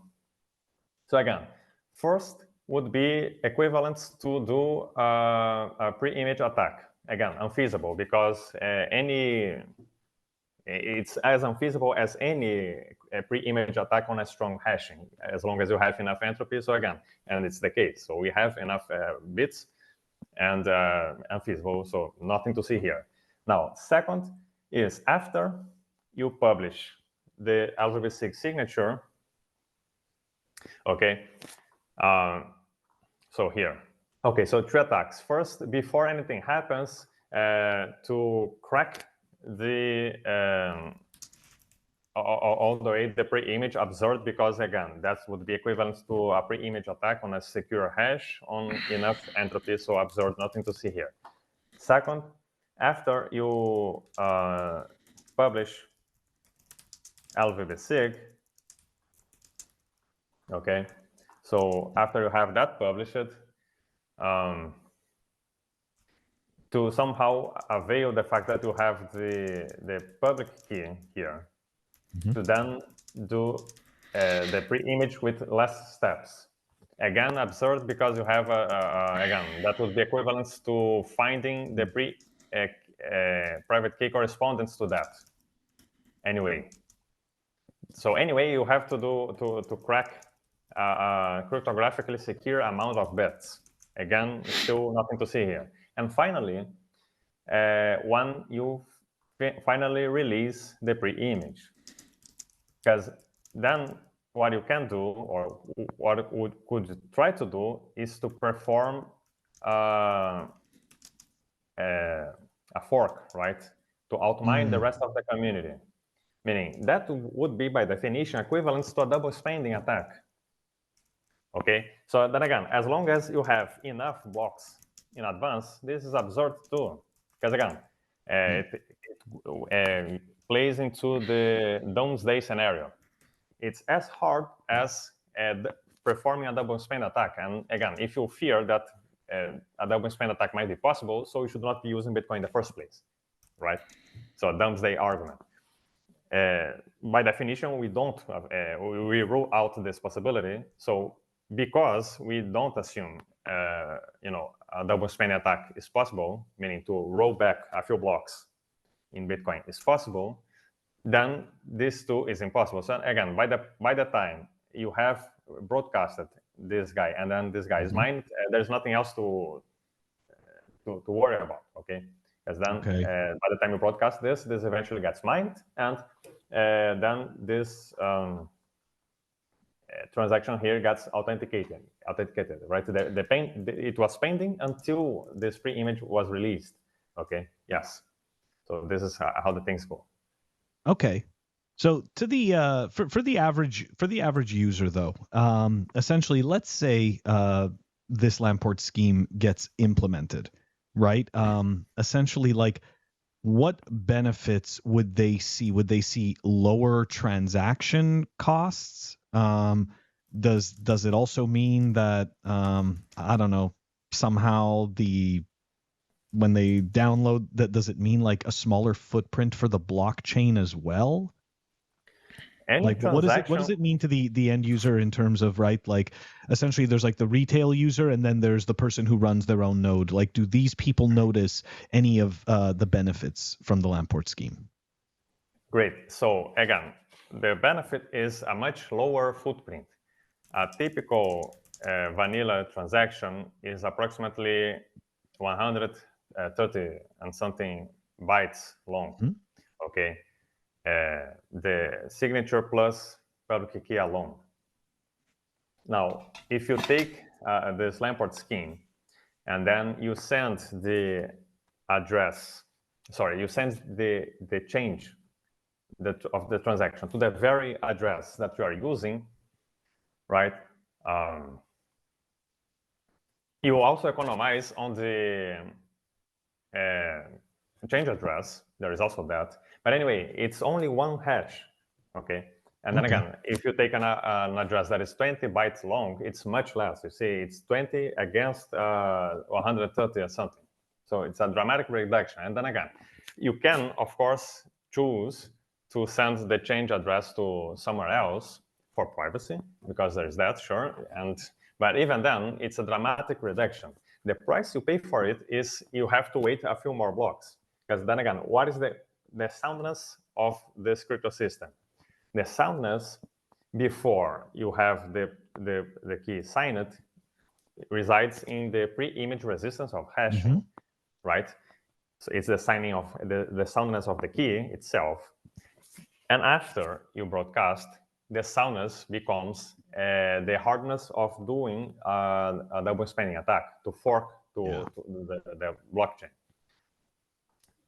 again, first would be equivalent to do a pre-image attack. Again, unfeasible, because it's as unfeasible as any pre-image attack on a strong hashing, as long as you have enough entropy. So again, and it's the case. So we have enough bits and unfeasible, so nothing to see here. Now, second is after you publish the LSVbig signature, okay, so here. Okay, so 3 attacks. First, before anything happens, to crack the all the way the pre-image observed, because again, that would be equivalent to a pre-image attack on a secure hash on enough entropy, so observed, nothing to see here. Second, after you publish LSVbig, okay, so after you have that published, to somehow avail the fact that you have the public key here, to then do the pre-image with less steps. Again, absurd, because you have again, that would be equivalent to finding the private key correspondence to that. Anyway, so anyway, you have to do to crack a cryptographically secure amount of bits. Again, still nothing to see here. And finally, when you finally release the pre-image, because then what you can do, or what could try to do, is to perform a fork, right? To outmine the rest of the community. Meaning that would be by definition equivalent to a double spending attack. Okay, so then again, as long as you have enough blocks in advance, this is absurd too. Because again, it plays into the doomsday scenario. It's as hard as performing a double spend attack. And again, if you fear that a double spend attack might be possible, so you should not be using Bitcoin in the first place, right? So doomsday argument. By definition, we don't. We rule out this possibility. So because we don't assume, a double spending attack is possible, meaning to roll back a few blocks in Bitcoin is possible, then this too is impossible. So again, by the time you have broadcasted this guy and then this guy is mined, there's nothing else to worry about. Okay, because then by the time you broadcast this eventually gets mined, and then this transaction here gets authenticated, right? It was pending until this free image was released. Okay, yes. So this is how the things go. Okay. So to the for the average user though, essentially, let's say this Lamport scheme gets implemented, right? Essentially, like, what benefits would they see? Would they see lower transaction costs? Does it also mean that I don't know, somehow when they download that, does it mean like a smaller footprint for the blockchain as well? Like, what does it mean to the end user in terms of, right, like, essentially there's like the retail user and then there's the person who runs their own node. Like, do these people notice any of the benefits from the Lamport scheme? Great. So again, the benefit is a much lower footprint. A typical vanilla transaction is approximately 130 and something bytes long. Okay. The signature plus public key alone. Now, if you take this Lamport scheme and then you send the address, you send the change of the transaction to the very address that you are using, right? You also economize on the change address. There is also that. But anyway, it's only one hash, okay? And then again, if you take an address that is 20 bytes long, it's much less. You see, it's 20 against 130 or something. So it's a dramatic reduction. And then again, you can, of course, choose to send the change address to somewhere else for privacy, because there's that, sure. But even then, it's a dramatic reduction. The price you pay for it is you have to wait a few more blocks. Because then again, what is the soundness of this crypto system? The soundness before you have the key signed resides in the pre-image resistance of hashing, right? So it's the signing of the soundness of the key itself. And after you broadcast, the soundness becomes the hardness of doing a double spending attack to fork to the blockchain.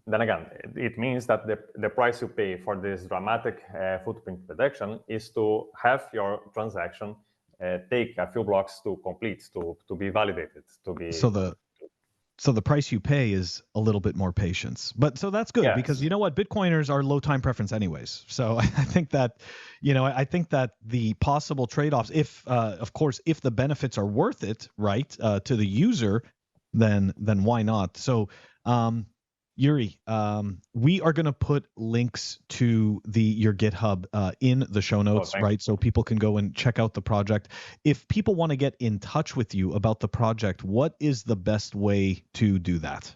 Then again, it means that the price you pay for this dramatic footprint reduction is to have your transaction take a few blocks to complete, to be validated, to be. So the price you pay is a little bit more patience, but so that's good, because you know what, Bitcoiners are low time preference anyways. So I think that, I think that the possible trade-offs, if of course, if the benefits are worth it, right, to the user, then why not? So, Yuri, we are going to put links to your GitHub in the show notes, right? So people can go and check out the project. If people want to get in touch with you about the project, what is the best way to do that?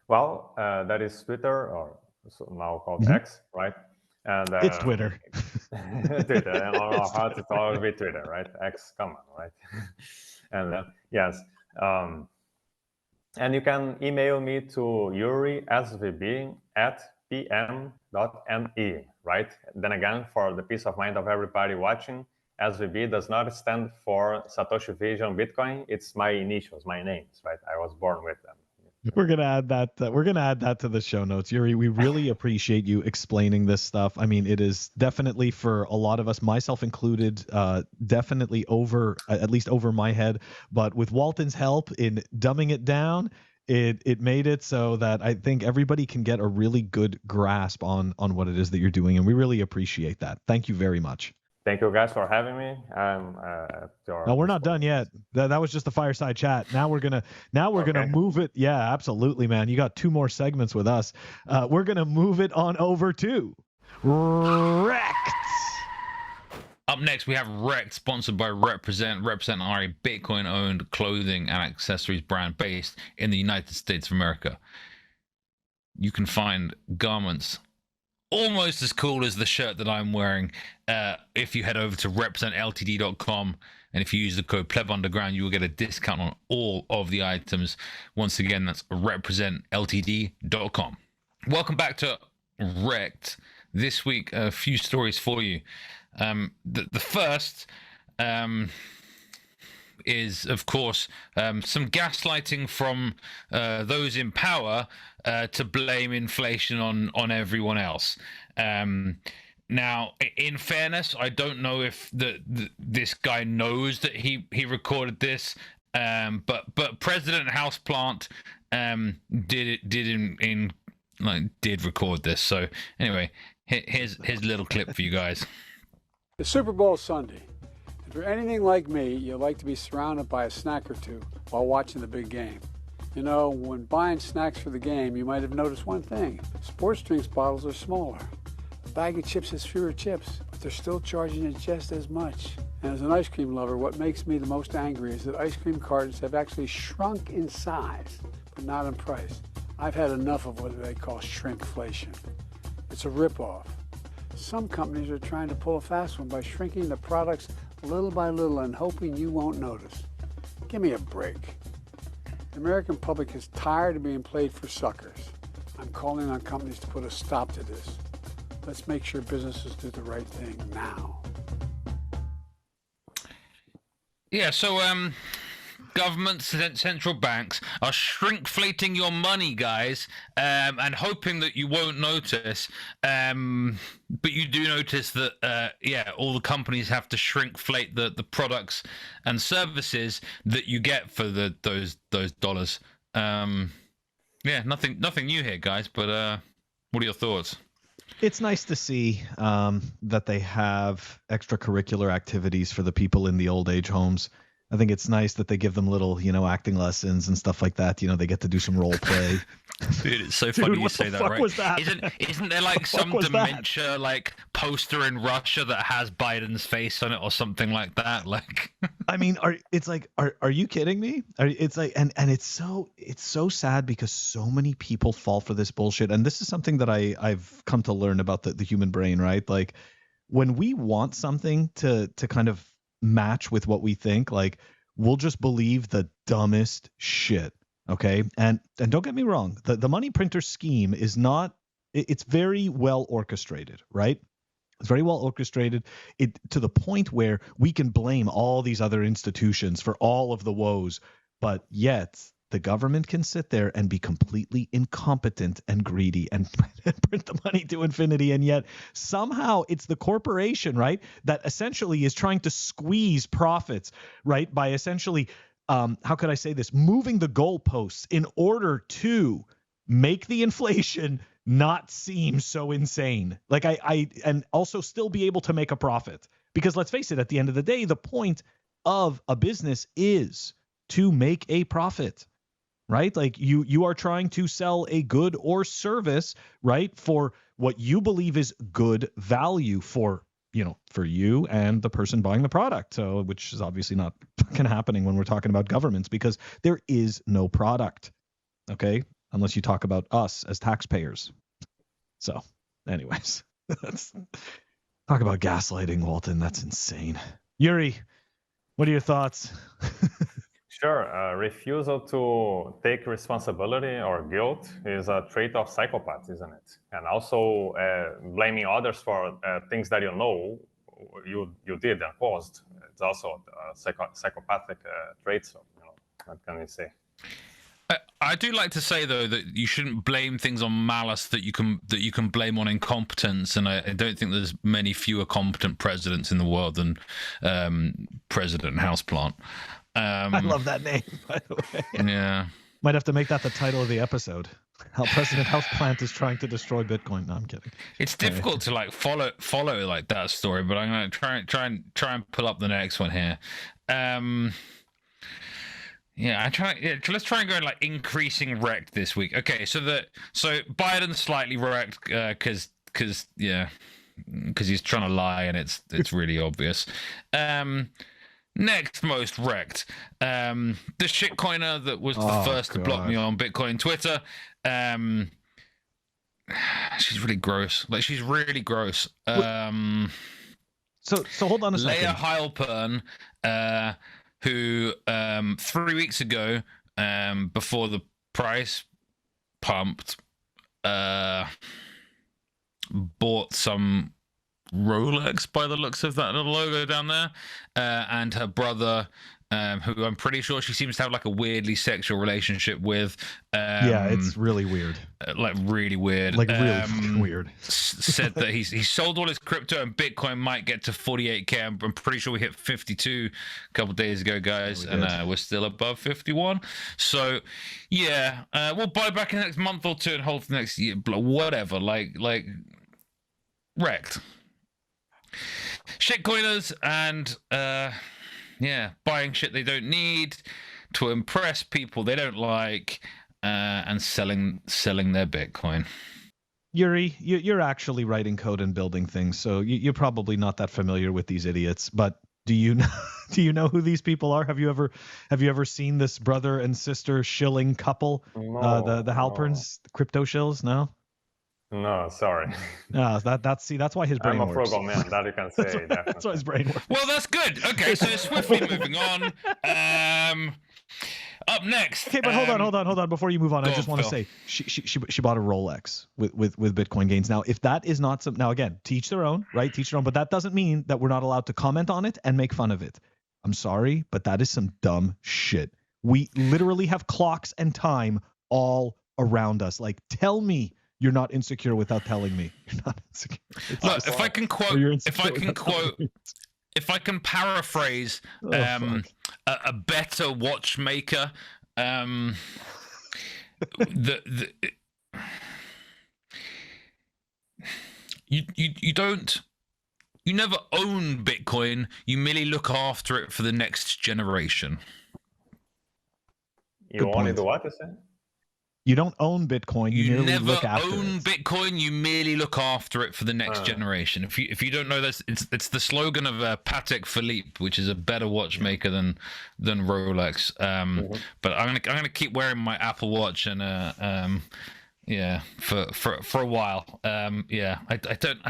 Well, that is Twitter, or now called X, right? And it's Twitter. Twitter, and it's always be Twitter, right? X, come on, right? And yes. And you can email me to Yuri SVB at PM right? Then again, for the peace of mind of everybody watching, SVB does not stand for Satoshi Vision Bitcoin. It's my initials, my names, right? I was born with them. We're gonna add that. We're gonna add that to the show notes, Yuri. We really appreciate you explaining this stuff. I mean, it is definitely for a lot of us, myself included, definitely over, at least over my head. But with Walton's help in dumbing it down, it made it so that I think everybody can get a really good grasp on what it is that you're doing, and we really appreciate that. Thank you very much. Thank you guys for having me. No, we're not done yet. That was just the fireside chat. Now we're gonna move it. Yeah, absolutely, man. You got 2 more segments with us. We're gonna move it on over to REKT. Up next, we have REKT, sponsored by Represent. Represent are a Bitcoin-owned clothing and accessories brand based in the United States of America. You can find garments almost as cool as the shirt that I'm wearing if you head over to representltd.com, and if you use the code PlebUnderground, you will get a discount on all of the items. Once again, that's representltd.com. Welcome back to REKT. This week, a few stories for you. The first is, of course, some gaslighting from those in power to blame inflation on everyone else. Now, in fairness, I don't know if this guy knows that he recorded this, but President Houseplant did record this. So anyway, here's a little clip for you guys. The Super Bowl Sunday. If you're anything like me, you like to be surrounded by a snack or two while watching the big game. You know, when buying snacks for the game, you might have noticed one thing. Sports drinks bottles are smaller. A bag of chips has fewer chips, but they're still charging you just as much. And as an ice cream lover, what makes me the most angry is that ice cream cartons have actually shrunk in size, but not in price. I've had enough of what they call shrinkflation. It's a ripoff. Some companies are trying to pull a fast one by shrinking the products little by little and hoping you won't notice. Give me a break. The American public is tired of being played for suckers. I'm calling on companies to put a stop to this. Let's make sure businesses do the right thing now. Yeah, so governments and central banks are shrinkflating your money, guys, and hoping that you won't notice. But you do notice that, all the companies have to shrinkflate the products and services that you get for those dollars. Nothing new here, guys. But what are your thoughts? It's nice to see that they have extracurricular activities for the people in the old age homes. I think it's nice that they give them little, acting lessons and stuff like that. They get to do some role play. Dude, it's so funny you say that, right? Was that? Isn't there like some dementia like poster in Russia that has Biden's face on it or something like that? Like, I mean, are you kidding me? It's like, and it's so sad because so many people fall for this bullshit. And this is something that I've come to learn about the human brain, right? Like, when we want something to kind of match with what we think, like, we'll just believe the dumbest shit. Okay. And don't get me wrong, the money printer scheme is not, it's very well orchestrated, right? It's very well orchestrated to the point where we can blame all these other institutions for all of the woes, but yet the government can sit there and be completely incompetent and greedy and print the money to infinity. And yet somehow it's the corporation, right, that essentially is trying to squeeze profits, right, by essentially, how could I say this, moving the goalposts in order to make the inflation not seem so insane. Like and also still be able to make a profit. Because let's face it, at the end of the day, the point of a business is to make a profit. Right? Like you are trying to sell a good or service, right, for what you believe is good value for you and the person buying the product. So, which is obviously not fucking happening when we're talking about governments, because there is no product. Okay? Unless you talk about us as taxpayers. So, anyways, let's talk about gaslighting, Walton. That's insane. Yuri, what are your thoughts? Sure. Refusal to take responsibility or guilt is a trait of psychopaths, isn't it? And also blaming others for things that you did and caused. It's also a psychopathic trait. So, what can we say? I do like to say though that you shouldn't blame things on malice that you can blame on incompetence, and I don't think there's many fewer competent presidents in the world than President Houseplant. I love that name, by the way. Yeah, might have to make that the title of the episode. How President Houseplant is trying to destroy Bitcoin. No, I'm kidding. It's difficult to like follow like that story, but I'm gonna try and pull up the next one here. Yeah, let's try and go like increasing REKT this week. Okay, so Biden slightly REKT because he's trying to lie and it's really obvious. Next most REKT, the shitcoiner that was the first to block me on Bitcoin Twitter. She's really gross. Like she's really gross. So hold on a second. Leah Heilpern, who 3 weeks ago, before the price pumped, bought some Rolex by the looks of that little logo down there, and her brother, who I'm pretty sure she seems to have like a weirdly sexual relationship with. Yeah, it's really weird. Like really weird. Like really weird. Said that he sold all his crypto and Bitcoin might get to 48K. I'm pretty sure we hit 52 a couple of days ago, guys, and we're still above 51. So yeah, we'll buy back in the next month or two and hold for the next year. Whatever. Like REKT. Shitcoiners and buying shit they don't need to impress people they don't like, and selling their Bitcoin. Yuri, you're actually writing code and building things, so you're probably not that familiar with these idiots. But do you know who these people are? Have you ever seen this brother and sister shilling couple? No, the Halperns, the crypto shills? No. No, sorry. That's why his brain I'm a works. frugal man, that you can say. That's why his brain works. Well, that's good. Okay, so swiftly moving on. Up next. Okay, but hold on. Before you move on, I just want to say she bought a Rolex with Bitcoin gains. Now, if that is not now again, teach their own, right? Teach their own, but that doesn't mean that we're not allowed to comment on it and make fun of it. I'm sorry, but that is some dumb shit. We literally have clocks and time all around us. Like, tell me you're not insecure without telling me you're not insecure. Look, if I can paraphrase a better watchmaker, you never own Bitcoin, you merely look after it for the next generation. You only do what, you say? You don't own Bitcoin. You merely never look after own it. Bitcoin. You merely look after it for the next generation. If you don't know this, it's the slogan of Patek Philippe, which is a better watchmaker than Rolex. But I'm gonna keep wearing my Apple Watch and for a while. I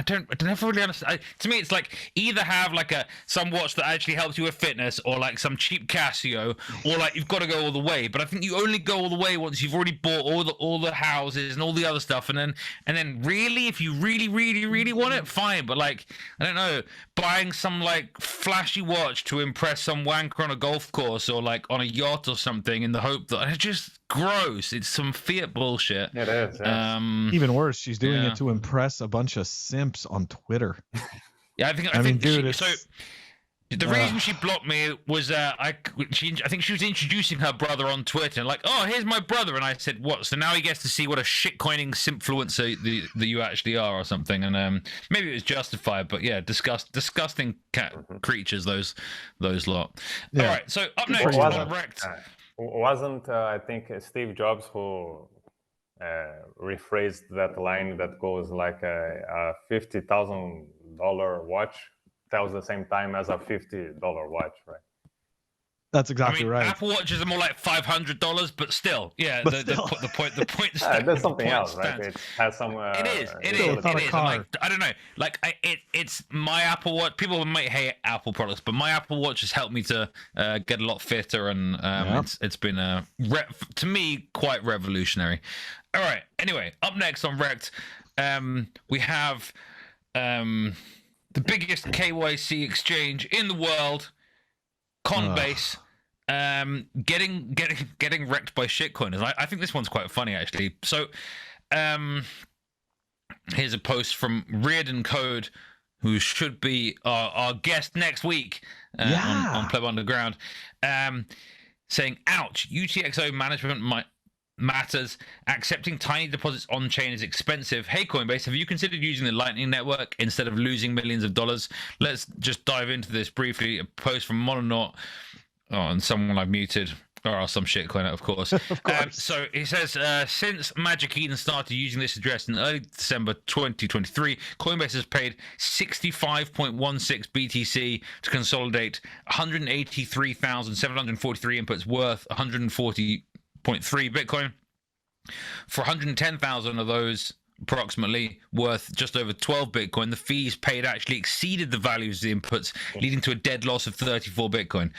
don't ever really understand. To me, it's like either have like some watch that actually helps you with fitness, or like some cheap Casio, or like you've got to go all the way. But I think you only go all the way once you've already bought all the houses and all the other stuff, and then really, if you really want it, fine. But like, I don't know, buying some like flashy watch to impress some wanker on a golf course or like on a yacht or something in the hope that it's just gross. It's some fiat bullshit. It is. Yes. Even worse, she's doing it to impress a bunch of simps on Twitter. Yeah, I think the reason she blocked me was I think she was introducing her brother on Twitter and like, oh, here's my brother, and I said, what? So now he gets to see what a shitcoining simpfluencer that you actually are or something, and maybe it was justified, but yeah, disgusting cat creatures those lot. Yeah. All right, so up next, REKT. Wasn't I think Steve Jobs who rephrased that line that goes like a $50,000 watch tells the same time as a $50 watch, right? That's exactly right. Apple Watches are more like $500, but still, yeah. But the point. There's something point else, right? stands. It has some. It is. It's not a car. Like, I don't know. Like it's my Apple Watch. People might hate Apple products, but my Apple Watch has helped me to get a lot fitter, and it's been to me quite revolutionary. All right. Anyway, up next on REKT, we have the biggest KYC exchange in the world, Coinbase. Getting wrecked by shitcoiners. I think this one's quite funny actually. So here's a post from Reardon Code, who should be our guest next week on PlebUnderground, saying, ouch, UTXO management matters. Accepting tiny deposits on chain is expensive. Hey Coinbase, have you considered using the Lightning Network instead of losing millions of dollars? Let's just dive into this briefly. A post from Mononaut. Oh, and someone I've muted. Or some shitcoin, of course. Of course. So he says, since Magic Eden started using this address in early December 2023, Coinbase has paid 65.16 BTC to consolidate 183,743 inputs worth 140.3 Bitcoin. For 110,000 of those, approximately worth just over 12 Bitcoin, the fees paid actually exceeded the values of the inputs, leading to a dead loss of 34 Bitcoin.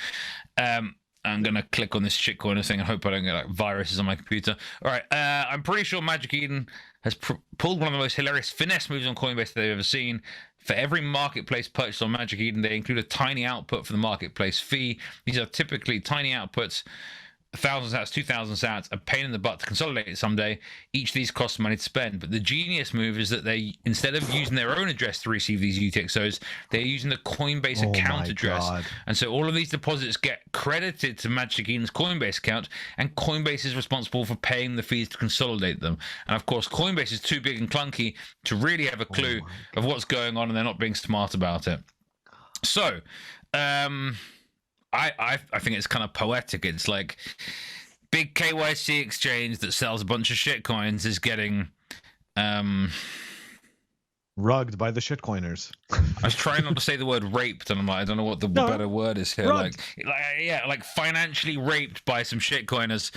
I'm going to click on this shitcoiner thing and hope I don't get like viruses on my computer. All right. I'm pretty sure Magic Eden has pulled one of the most hilarious finesse moves on Coinbase they've ever seen. For every marketplace purchase on Magic Eden, they include a tiny output for the marketplace fee. These are typically tiny outputs, 1,000 sats, 2,000 sats, a pain in the butt to consolidate it someday. Each of these costs money to spend. But the genius move is that they, instead of using their own address to receive these UTXOs, they're using the Coinbase account address. God. And so all of these deposits get credited to Magic Eden's Coinbase account, and Coinbase is responsible for paying the fees to consolidate them. And of course, Coinbase is too big and clunky to really have a clue of what's going on, and they're not being smart about it. So, I think it's kind of poetic. It's like big KYC exchange that sells a bunch of shit coins is getting rugged by the shitcoiners. I was trying not to say the word raped, and I'm like, I don't know what the better word is here. Rugged. Like financially raped by some shitcoiners,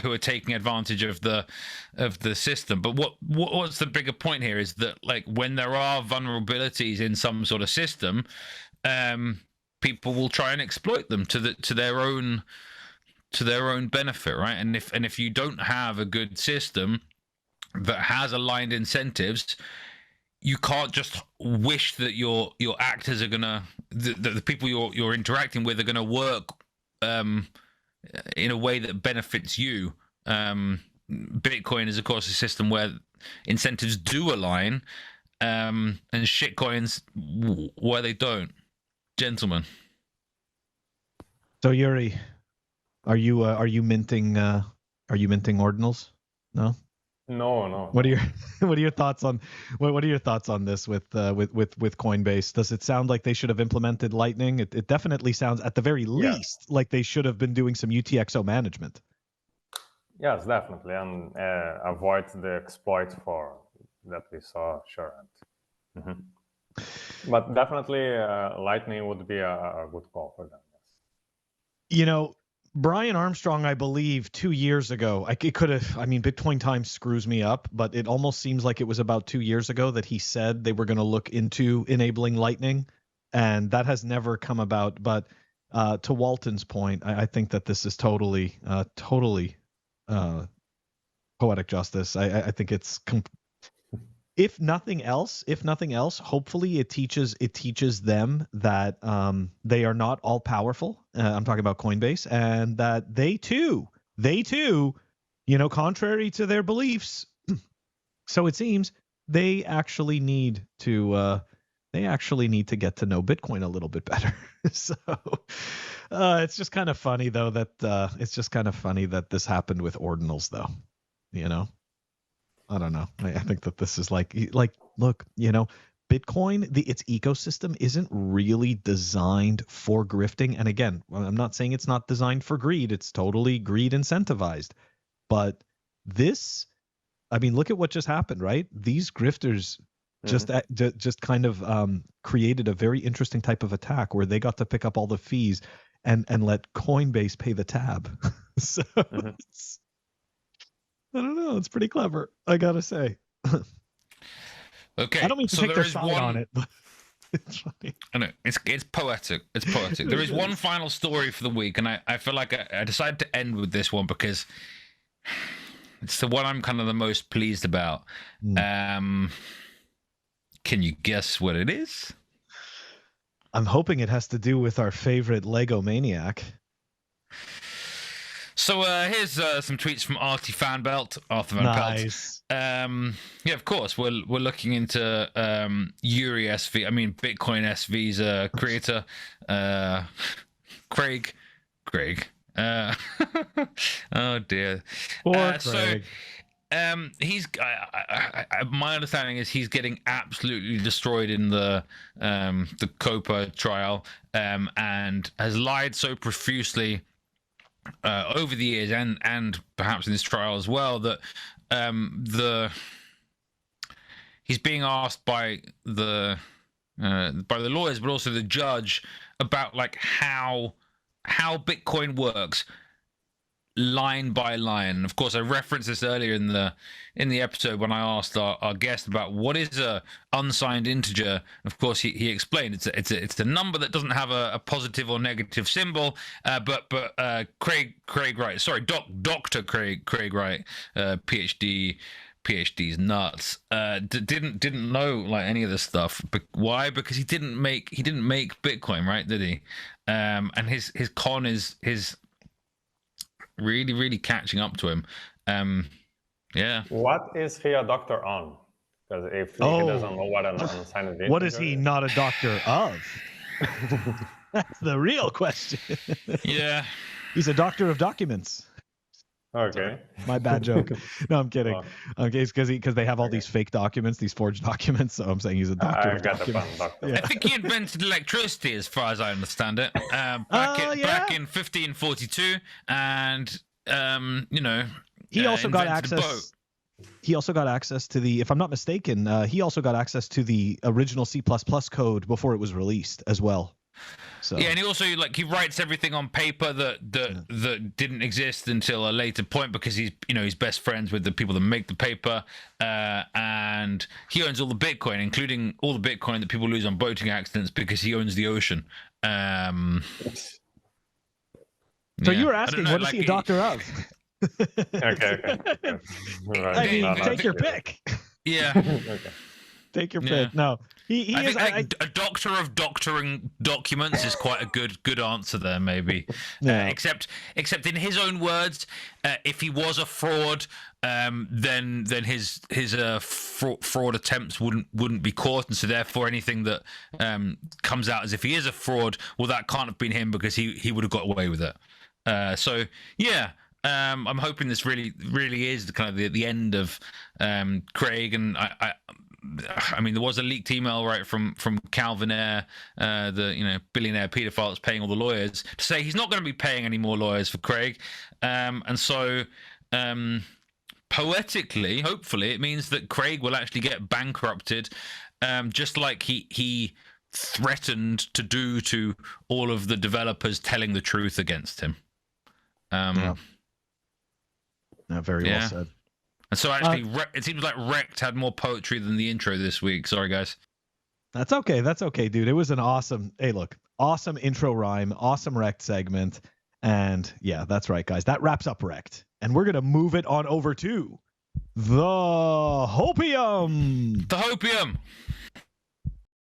who are taking advantage of the system. But what's the bigger point here is that like when there are vulnerabilities in some sort of system, people will try and exploit them to their own benefit, right? And if you don't have a good system that has aligned incentives, you can't just wish that your actors are gonna the people you're interacting with are gonna work in a way that benefits you. Bitcoin is of course a system where incentives do align, and shitcoins where they don't. Gentlemen. So Yuri, are you minting ordinals? No. No. What are your thoughts on what are your thoughts on this with Coinbase? Does it sound like they should have implemented Lightning? It definitely sounds at the very least like they should have been doing some UTXO management. Yes, definitely, and avoid the exploit for that we saw. Sure. But definitely, Lightning would be a good call for them. Yes. You know, Brian Armstrong, I believe 2 years ago, it could have, I mean, Bitcoin time screws me up, but it almost seems like it was about 2 years ago that he said they were going to look into enabling Lightning, and that has never come about. But to Walton's point, I think that this is totally poetic justice. I think it's if nothing else, hopefully it teaches them that they are not all powerful. I'm talking about Coinbase, and that they too, contrary to their beliefs, so it seems they actually need to get to know Bitcoin a little bit better. So it's just kind of funny though that this happened with ordinals though, I don't know. I think that this is like, look, Bitcoin, its ecosystem isn't really designed for grifting. And again, I'm not saying it's not designed for greed. It's totally greed incentivized. But this, I mean, look at what just happened, right? These grifters just kind of created a very interesting type of attack where they got to pick up all the fees. and let Coinbase pay the tab. So it's, I don't know. It's pretty clever, I gotta say. Okay, I don't mean to so take there their is side one on it, but it's funny. I know it's poetic. It's poetic. There is one final story for the week, and I feel like I decided to end with this one because it's the one I'm kind of the most pleased about. Can you guess what it is? I'm hoping it has to do with our favorite Lego maniac. So here's some tweets from Artie Fanbelt, Arthur Van Nice. Pelt. Yeah, of course. We're looking into Yuri SV. I mean, Bitcoin SV's creator, Craig. Oh dear. Poor Craig. So he's my understanding is he's getting absolutely destroyed in the COPA trial, and has lied so profusely over the years and perhaps in this trial as well that he's being asked by the lawyers but also the judge about like how Bitcoin works line by line. Of course, I referenced this earlier in the episode when I asked our guest about what is a unsigned integer. Of course, he explained it's a number that doesn't have a positive or negative symbol. But Craig Wright, sorry, Dr. Craig Wright, PhD's nuts. Didn't know like any of this stuff. But why? Because he didn't make Bitcoin, right? Did he? And his con is really catching up to him. Yeah. What is he a doctor on? Because if he doesn't know what an unsigned integer What is he not a doctor of? That's the real question. Yeah. He's a doctor of documents. Okay. My bad joke. No, I'm kidding. Oh. Okay, it's because they have all these fake documents, these forged documents. So I'm saying he's a doctor I've of got the fun documents. doctor. Yeah. I think he invented electricity, as far as I understand it, back in 1542, and he also got invented a boat. access. He also got access to the, if I'm not mistaken, he also got access to the original C++ code before it was released as well. So yeah, and he also he writes everything on paper that didn't exist until a later point because he's best friends with the people that make the paper, and he owns all the Bitcoin, including all the Bitcoin that people lose on boating accidents because he owns the ocean. So you were asking, what is he a doctor of? Okay. Right. I mean, No, take your kidding. pick. Yeah. Okay. Take your pick. No, he I is. think a doctor of doctoring documents is quite a good answer there, maybe. Yeah. Except in his own words, if he was a fraud, then his fraud attempts wouldn't be caught, and so therefore anything that comes out as if he is a fraud, well, that can't have been him because he would have got away with it. So yeah. I'm hoping this really is the kind of the end of Craig, and I mean there was a leaked email right from Calvin Ayre, the billionaire paedophile that's paying all the lawyers, to say he's not going to be paying any more lawyers for Craig, and so poetically, hopefully, it means that Craig will actually get bankrupted, just like he threatened to do to all of the developers telling the truth against him. Very well said. And so actually, it seems like REKT had more poetry than the intro this week. Sorry, guys. That's okay. That's okay, dude. It was an awesome. Hey, look, awesome intro rhyme, awesome REKT segment, and yeah, that's right, guys. That wraps up REKT, and we're gonna move it on over to the Hopium. The Hopium.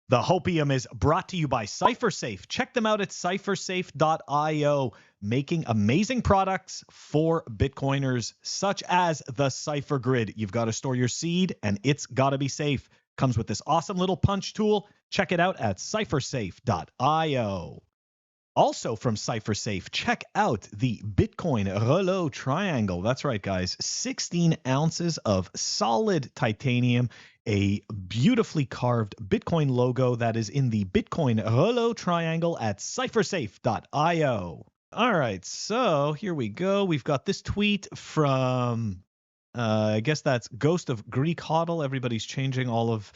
The Hopium is brought to you by CypherSafe. Check them out at CypherSafe.io, making amazing products for Bitcoiners, such as the Cypher Grid. You've got to store your seed, and it's got to be safe. Comes with this awesome little punch tool. Check it out at CypherSafe.io. Also from CypherSafe, check out the Bitcoin Rouleau Triangle. That's right, guys. 16 ounces of solid titanium, a beautifully carved Bitcoin logo that is in the Bitcoin Rouleau Triangle at CypherSafe.io. All right, so here we go. We've got this tweet from, I guess that's Ghost of Greek Hodl. Everybody's changing all of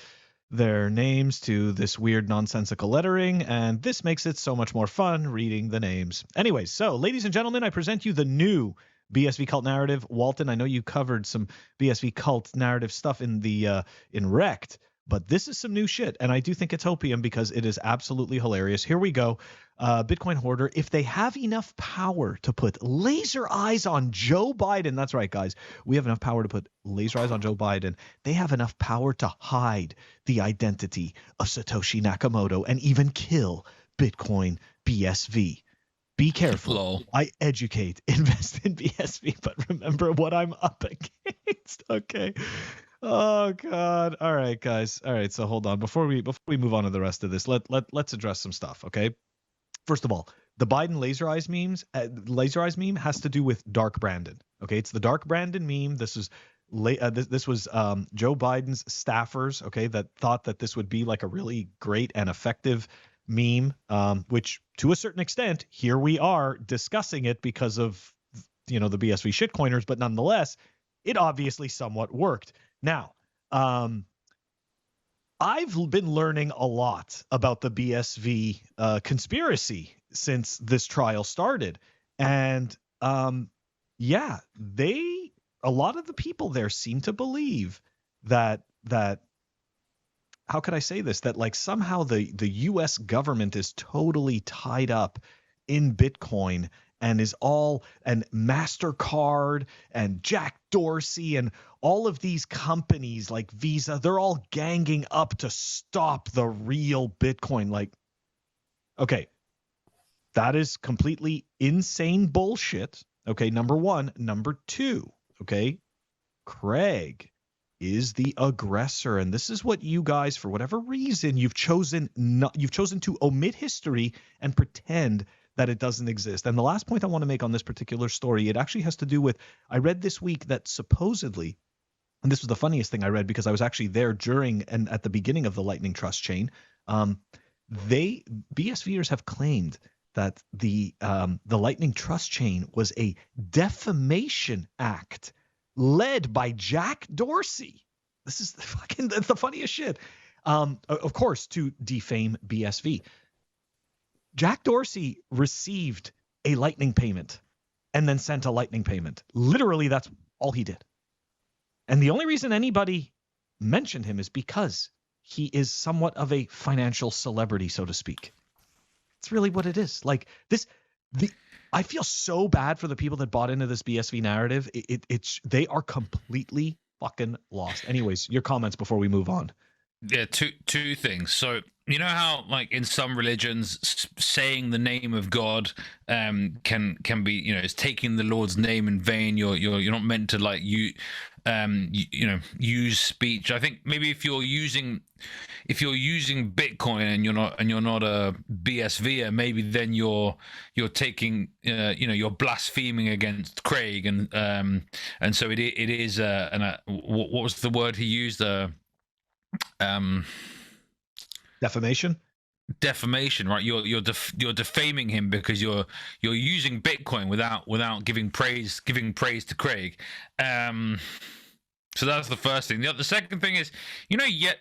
their names to this weird nonsensical lettering, and this makes it so much more fun reading the names. Anyways, so ladies and gentlemen, I present you the new BSV cult narrative. Walton, I know you covered some BSV cult narrative stuff in the in REKT, but this is some new shit, and I do think it's Hopium because it is absolutely hilarious. Here we go. Bitcoin hoarder, if they have enough power to put laser eyes on Joe Biden, that's right, guys, we have enough power to put laser eyes on Joe Biden. They have enough power to hide the identity of Satoshi Nakamoto and even kill Bitcoin BSV. Be careful. Lol. I educate, invest in BSV, but remember what I'm up against. Okay. Oh God. All right, guys. All right. So hold on. Before we move on to the rest of this, let's address some stuff. Okay. First of all, the Biden laser eyes meme has to do with Dark Brandon. Okay. It's the Dark Brandon meme. This was Joe Biden's staffers. Okay. That thought that this would be like a really great and effective meme, which to a certain extent, here we are discussing it because of, the BSV shitcoiners, but nonetheless, it obviously somewhat worked. Now, I've been learning a lot about the BSV conspiracy since this trial started. And a lot of the people there seem to believe that how could I say this? That like somehow the US government is totally tied up in Bitcoin and MasterCard and Jack Dorsey and all of these companies like Visa, they're all ganging up to stop the real Bitcoin. Like, okay, that is completely insane bullshit. Okay, number one. Number two, okay, Craig is the aggressor, and this is what you guys, for whatever reason, you've chosen to omit history and pretend that it doesn't exist. And the last point I want to make on this particular story, it actually has to do with, I read this week that supposedly, and this was the funniest thing I read because I was actually there during and at the beginning of the Lightning Trust chain. BSVers have claimed that the Lightning Trust chain was a defamation act led by Jack Dorsey. This is that's the funniest shit. Of course, to defame BSV. Jack Dorsey received a Lightning payment and then sent a Lightning payment. Literally, that's all he did. And the only reason anybody mentioned him is because he is somewhat of a financial celebrity, so to speak. It's really what it is. Like this, I feel so bad for the people that bought into this BSV narrative. They are completely fucking lost. Anyways, your comments before we move on. Yeah, two things. So you know how, like in some religions, saying the name of God can be, is taking the Lord's name in vain. You're not meant to like use speech. I think maybe if you're using Bitcoin and you're not a BSVer, maybe then you're taking you're blaspheming against Craig, and so it is what was the word he used? Defamation, right? You're defaming him because you're using Bitcoin without giving praise to Craig. So that's the first thing. The second thing is,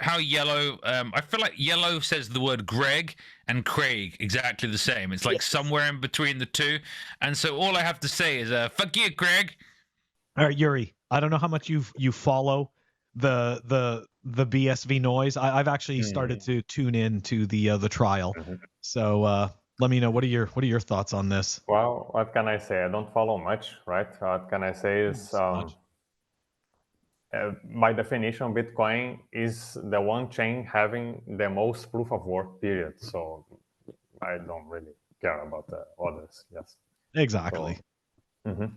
how Yellow, I feel like Yellow says the word Greg and Craig exactly the same. It's like somewhere in between the two. And so all I have to say is, fuck you, Craig. All right, Yuri, I don't know how much you follow the BSV noise. I've actually started to tune in to the trial. So let me know, what are your thoughts on this? Well, what can I say? I don't follow much, right? What can I say is, by definition, Bitcoin is the one chain having the most proof of work, period. So I don't really care about the others. Yes. Exactly. So,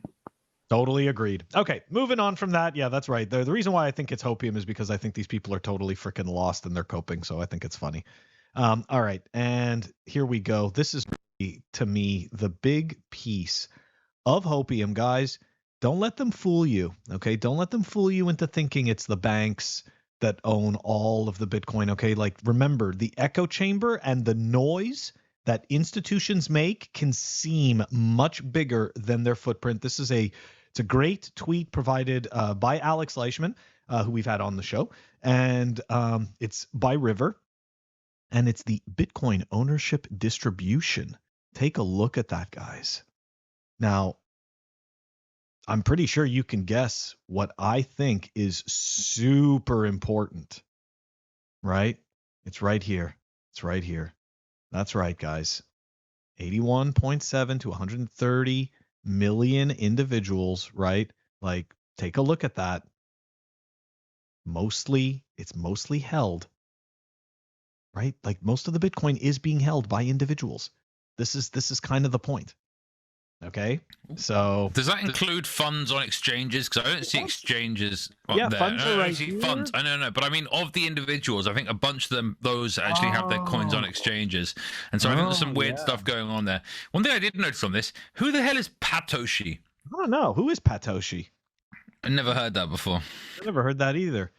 Totally agreed. Okay, moving on from that. Yeah, that's right. The reason why I think it's Hopium is because I think these people are totally freaking lost and they're coping. So I think it's funny. All right, and here we go. This is really, to me, the big piece of Hopium, guys. Don't let them fool you. Okay, don't let them fool you into thinking it's the banks that own all of the Bitcoin. Okay, like remember, the echo chamber and the noise that institutions make can seem much bigger than their footprint. It's a great tweet provided by Alex Leishman, who we've had on the show. and it's by River, and it's the Bitcoin ownership distribution. Take a look at that, guys. Now, I'm pretty sure you can guess what I think is super important, right? It's right here. It's right here. That's right, guys. 81.7 to 130 million individuals, right? Like, take a look at that. It's mostly held, right? Like, most of the Bitcoin is being held by individuals. This is kind of the point. Okay, so does that include funds on exchanges? Because I don't see exchanges yeah, there. funds are right I see here. funds. I know, but I mean of the individuals. I think a bunch of them, those actually have their coins on exchanges, and so I think there's some weird stuff going on there. One thing I did notice on this: who the hell is Patoshi? I don't know. Who is Patoshi? I never heard that before. I never heard that either.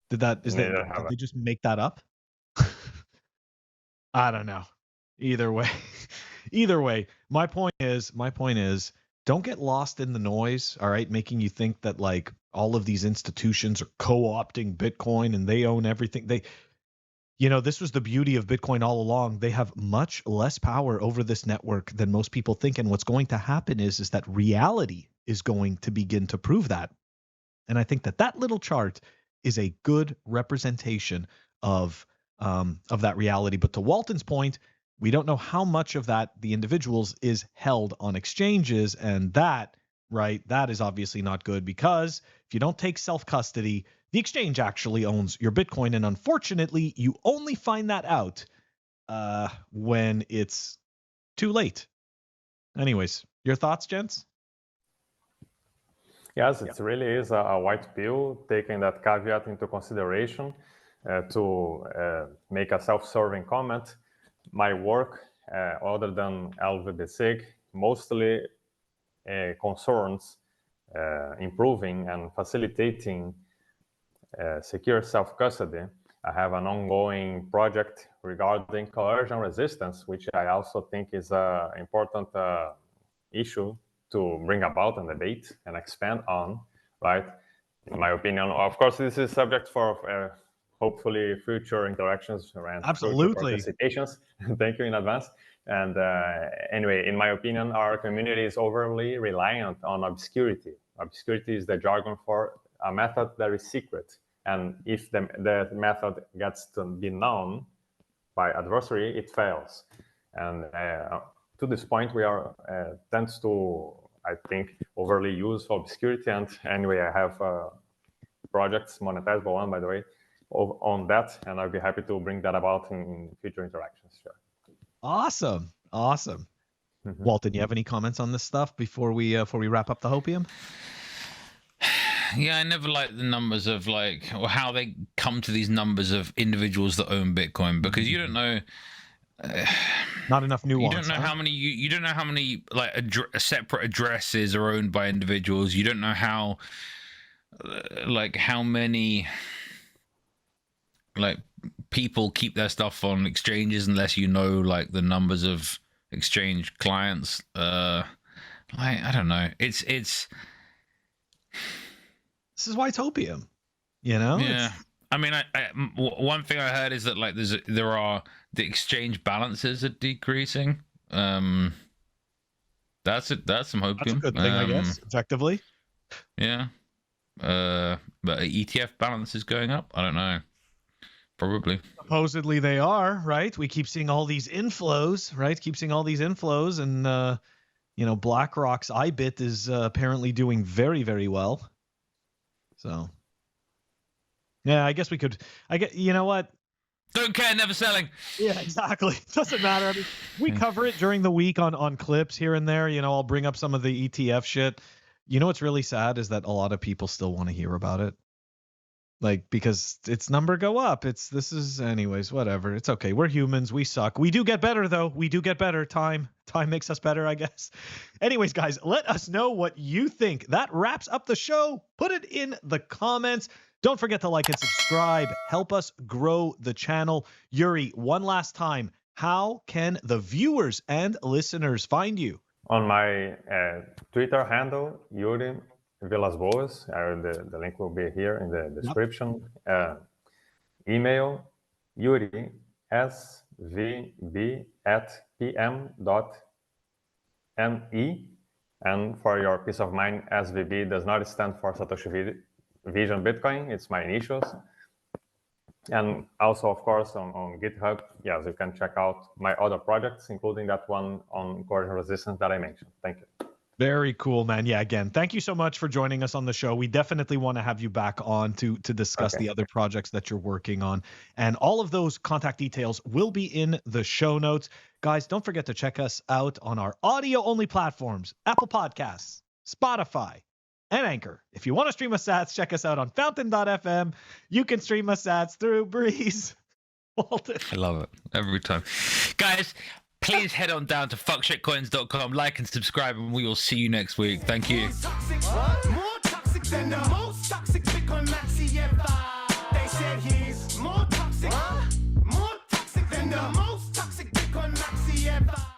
Did they just make that up? I don't know. Either way, my point is, don't get lost in the noise, all right, making you think that like all of these institutions are co-opting Bitcoin and they own everything. This was the beauty of Bitcoin all along. They have much less power over this network than most people think. And what's going to happen is that reality is going to begin to prove that. And I think that little chart is a good representation of that reality. But to Walton's point, we don't know how much of that the individuals is held on exchanges, and that is obviously not good, because if you don't take self-custody, the exchange actually owns your Bitcoin, and unfortunately, you only find that out when it's too late. Anyways, your thoughts, gents? Yes, it really is a white pill, taking that caveat into consideration. To make a self-serving comment, my work, other than LSVbig, mostly concerns improving and facilitating secure self-custody. I have an ongoing project regarding coercion resistance, which I also think is an important issue to bring about and debate and expand on, right? In my opinion, of course, this is subject for hopefully future interactions and absolutely future participations. Thank you in advance. And anyway, in my opinion, our community is overly reliant on obscurity. Obscurity is the jargon for a method that is secret. And if the method gets to be known by adversary, it fails. And to this point, we are tends to, I think, overly use obscurity. And anyway, I have projects, monetizable one, by the way, on that, and I'll be happy to bring that about in future interactions. Sure. Awesome. Mm-hmm. Walton, you have any comments on this stuff before we wrap up the Hopium? Yeah, I never liked the numbers of like, or how they come to these numbers of individuals that own Bitcoin, because you don't know. Not enough nuance. You don't know how many. You don't know how many like separate addresses are owned by individuals. You don't know how, like, how many like people keep their stuff on exchanges, unless you know like the numbers of exchange clients. I don't know. It's this is why it's Hopium, you know? Yeah. I mean, one thing I heard is that like the exchange balances are decreasing. That's some Hopium. That's a good thing, I guess, objectively. Yeah. But ETF balance is going up. I don't know. Probably. Supposedly they are, right? We keep seeing all these inflows, right? And BlackRock's IBIT is apparently doing very, very well. So, yeah, I guess we could. You know what? Don't care, never selling. Yeah, exactly. Doesn't matter. I mean, we cover it during the week on clips here and there. I'll bring up some of the ETF shit. You know what's really sad is that a lot of people still want to hear about it. Like, because its number go up. Anyways, whatever. It's okay. We're humans. We suck. We do get better, though. We do get better. Time makes us better, I guess. Anyways, guys, let us know what you think. That wraps up the show. Put it in the comments. Don't forget to like and subscribe. Help us grow the channel. Yuri, one last time, how can the viewers and listeners find you? On my Twitter handle, Yuri Villas Boas. The link will be here in the description. Email Yuri SVB at pm.me. And for your peace of mind, SVB does not stand for Satoshi Vision Bitcoin. It's my initials. And also, of course, on GitHub, yes, you can check out my other projects, including that one on corrosion resistance that I mentioned. Thank you. Very cool, man. Yeah, again, thank you so much for joining us on the show. We definitely want to have you back on to discuss the other projects that you're working on. And all of those contact details will be in the show notes. Guys, don't forget to check us out on our audio-only platforms, Apple Podcasts, Spotify, and Anchor. If you want to stream us sats, check us out on fountain.fm. You can stream us sats through Breeze. Walton. I love it every time. Guys, please head on down to fuckshitcoins.com, like and subscribe, and we will see you next week. Thank you. More toxic than the most toxic Bitcoin maxi ever. They said he's more toxic than the most toxic Bitcoin maxi ever.